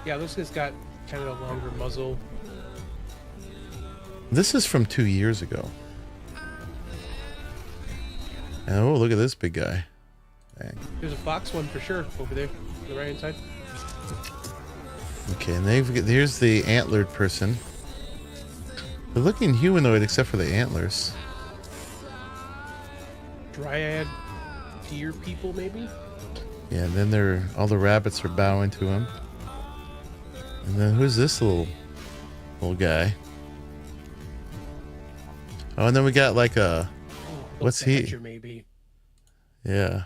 Yeah, it looks like it's got kind of a longer muzzle. This is from 2 years ago. And oh, look at this big guy. Dang. There's a fox one for sure over there on the right hand side. Okay, and here's the antlered person. They're looking humanoid except for the antlers. Dryad deer people maybe? Yeah, and then all the rabbits are bowing to him. And then who's this little guy? Oh, and then we got like a what's Badger, he? Maybe. Yeah.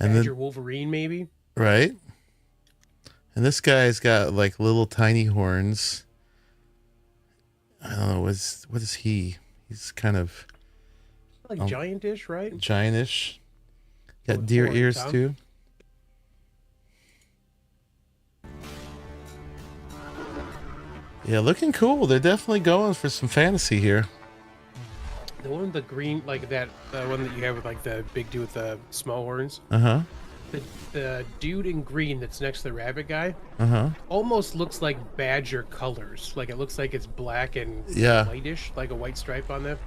And Badger then Wolverine maybe? right. And this guy's got like little tiny horns. I don't know, what is he? He's kind of Like giantish, right? Giantish. Got With deer horns, ears huh? too. Yeah, looking cool. They're definitely going for some fantasy here. The one with the green, like that, the one that you have with like the big dude with the small horns. Uh-huh. The dude in green that's next to the rabbit guy Uh-huh. almost looks like badger colors. Like it looks like it's black and Yeah. whitish, like a white stripe on them.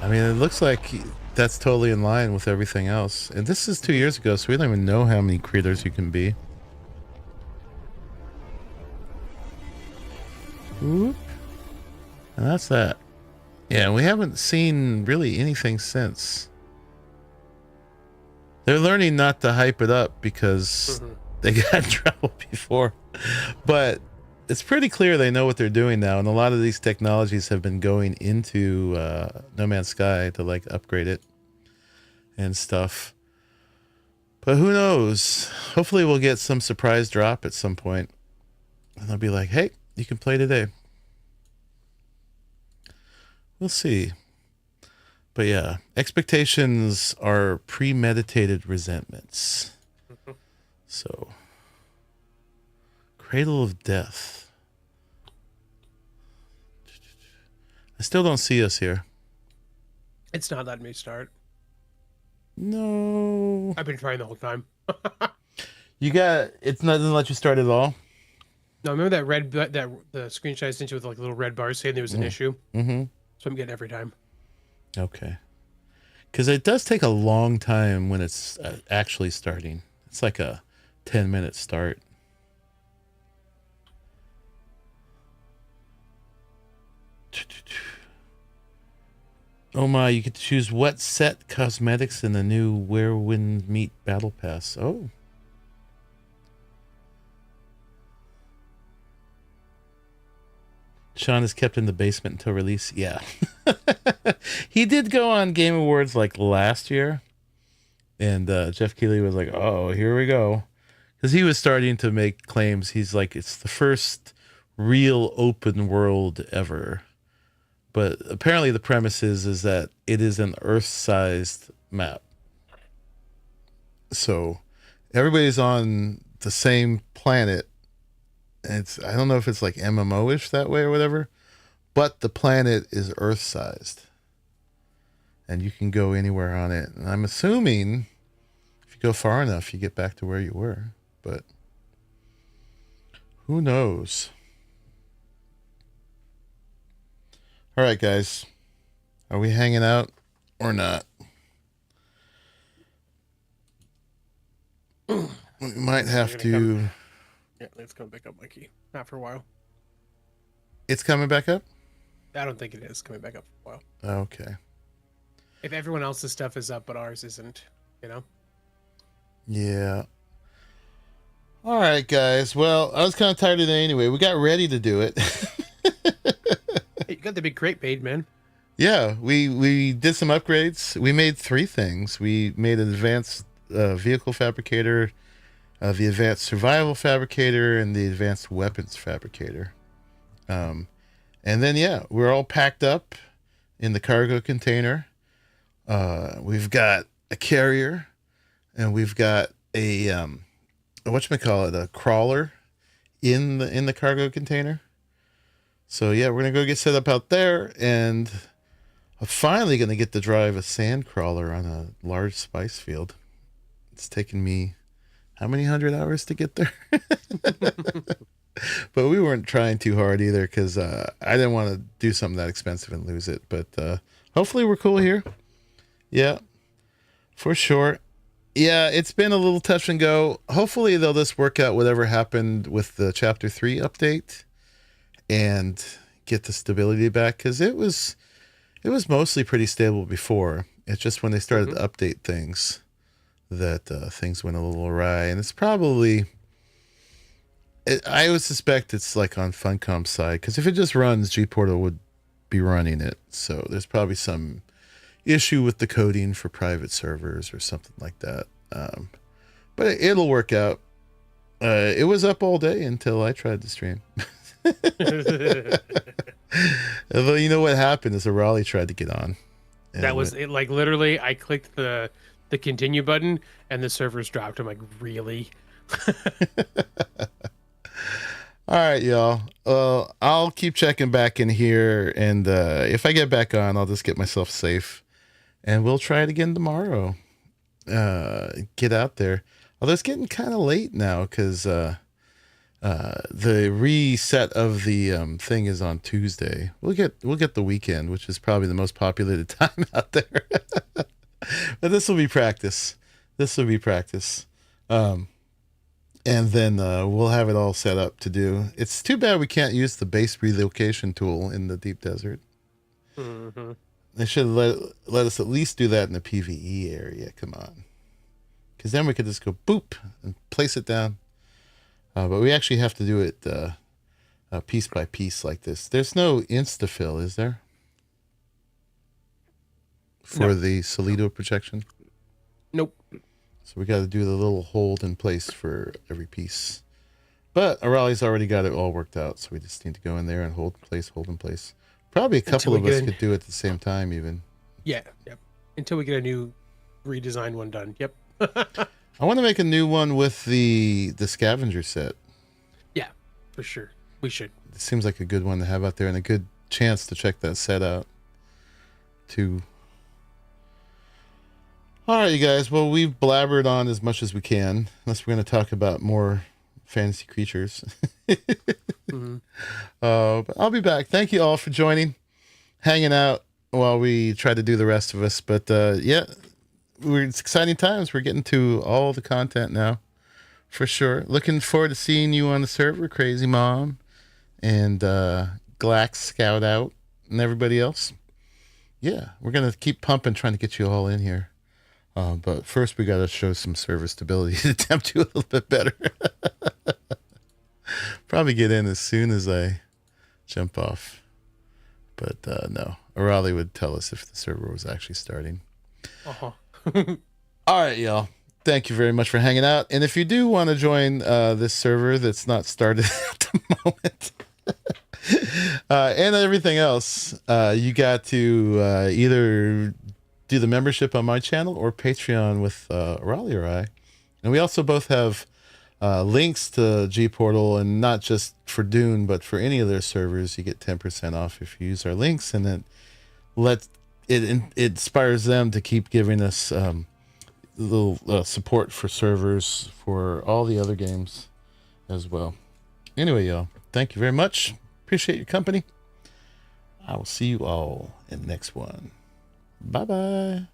I mean, it looks like that's totally in line with everything else. And this is 2 years ago, so we don't even know how many creators you can be. Whoop. And that's that. Yeah, we haven't seen really anything since. They're learning not to hype it up because they got in trouble before. But it's pretty clear they know what they're doing now, and a lot of these technologies have been going into No Man's Sky to like upgrade it and stuff. But who knows? Hopefully we'll get some surprise drop at some point. And they'll be like, hey, you can play today. We'll see. But yeah, expectations are premeditated resentments. So, Cradle of Death. I still don't see us here. It's not letting me start. No. I've been trying the whole time. It's not doesn't let you start at all. No, remember that red that the screenshot I sent you with like little red bars saying there was an issue. Mm-hmm. So I'm getting every time. Okay. Because it does take a long time when it's actually starting. It's like a 10-minute start. Oh my, you get to choose what set cosmetics in the new Where Wind Meet Battle Pass. Oh. Sean is kept in the basement until release. Yeah. He did go on Game Awards like last year. And Jeff Keighley was like, oh, here we go. Because he was starting to make claims. He's like, it's the first real open world ever. But apparently the premise is that it is an Earth-sized map. So everybody's on the same planet. And I don't know if it's like MMO-ish that way or whatever. But the planet is Earth-sized. And you can go anywhere on it. And I'm assuming if you go far enough, you get back to where you were. But who knows? All right, guys. Are we hanging out or not? We might have to... Yeah, it's coming back up, Mikey. Not for a while. It's coming back up? I don't think it is coming back up for a while. Okay. If everyone else's stuff is up, but ours isn't, you know? Yeah. All right, guys. Well, I was kind of tired today anyway. We got ready to do it. Hey, you got the big crate made, man. Yeah, we did some upgrades. We made 3 things. We made an advanced vehicle fabricator, the advanced survival fabricator, and the advanced weapons fabricator. And then, yeah, we're all packed up in the cargo container. We've got a carrier, and we've got a whatchamacallit, a crawler in the cargo container. So yeah, we're gonna go get set up out there, and I'm finally gonna get to drive a Sandcrawler on a large spice field. It's taken me how many 100 hours to get there? But we weren't trying too hard either, because I didn't want to do something that expensive and lose it. But hopefully we're cool here. Yeah, for sure. Yeah, it's been a little touch and go. Hopefully they'll just work out whatever happened with the Chapter 3 update and get the stability back, because it was mostly pretty stable before. It's just when they started to update things that things went a little awry. And it's probably... I would suspect it's like on Funcom's side, because if it just runs, G-Portal would be running it. So there's probably some issue with the coding for private servers or something like that. But it'll work out. It was up all day until I tried to stream. Although you know what happened is a Raleigh tried to get on. That was it. Like literally, I clicked the continue button and the servers dropped. I'm like, really? All right, y'all. I'll keep checking back in here, and if I get back on, I'll just get myself safe, and we'll try it again tomorrow. Get out there. Although it's getting kind of late now, because the reset of the thing is on Tuesday. We'll get the weekend, which is probably the most populated time out there. But this will be practice. And then we'll have it all set up to do. It's too bad we can't use the base relocation tool in the deep desert. Mm-hmm. They should let us at least do that in the PvE area. Come on. Because then we could just go boop and place it down. But we actually have to do it piece by piece like this. There's no insta-fill, is there? For the Solido projection? Nope. So we got to do the little hold in place for every piece. But Arali's already got it all worked out, so we just need to go in there and hold in place. Probably a couple of us could do it at the same time even. Yeah, yep. Until we get a new redesigned one done. Yep. I want to make a new one with the scavenger set. Yeah, for sure. We should. It seems like a good one to have out there and a good chance to check that set out too. All right, you guys. Well, we've blabbered on as much as we can, unless we're going to talk about more fantasy creatures. Mm-hmm. But I'll be back. Thank you all for joining, hanging out while we try to do the rest of us. But yeah, it's exciting times. We're getting to all the content now, for sure. Looking forward to seeing you on the server, Crazy Mom, and Glax Scout Out, and everybody else. Yeah, we're gonna keep pumping, trying to get you all in here. But first, we got to show some server stability to tempt you a little bit better. Probably get in as soon as I jump off. But no, Arali would tell us if the server was actually starting. Uh-huh. All right, y'all. Thank you very much for hanging out. And if you do want to join this server that's not started at the moment, and everything else, you got to either do the membership on my channel or Patreon with Arali or I. And we also both have links to G Portal, and not just for Dune, but for any of their servers. You get 10% off if you use our links, and then it inspires them to keep giving us little support for servers for all the other games as well. Anyway, y'all, thank you very much. Appreciate your company. I will see you all in the next one. Bye-bye.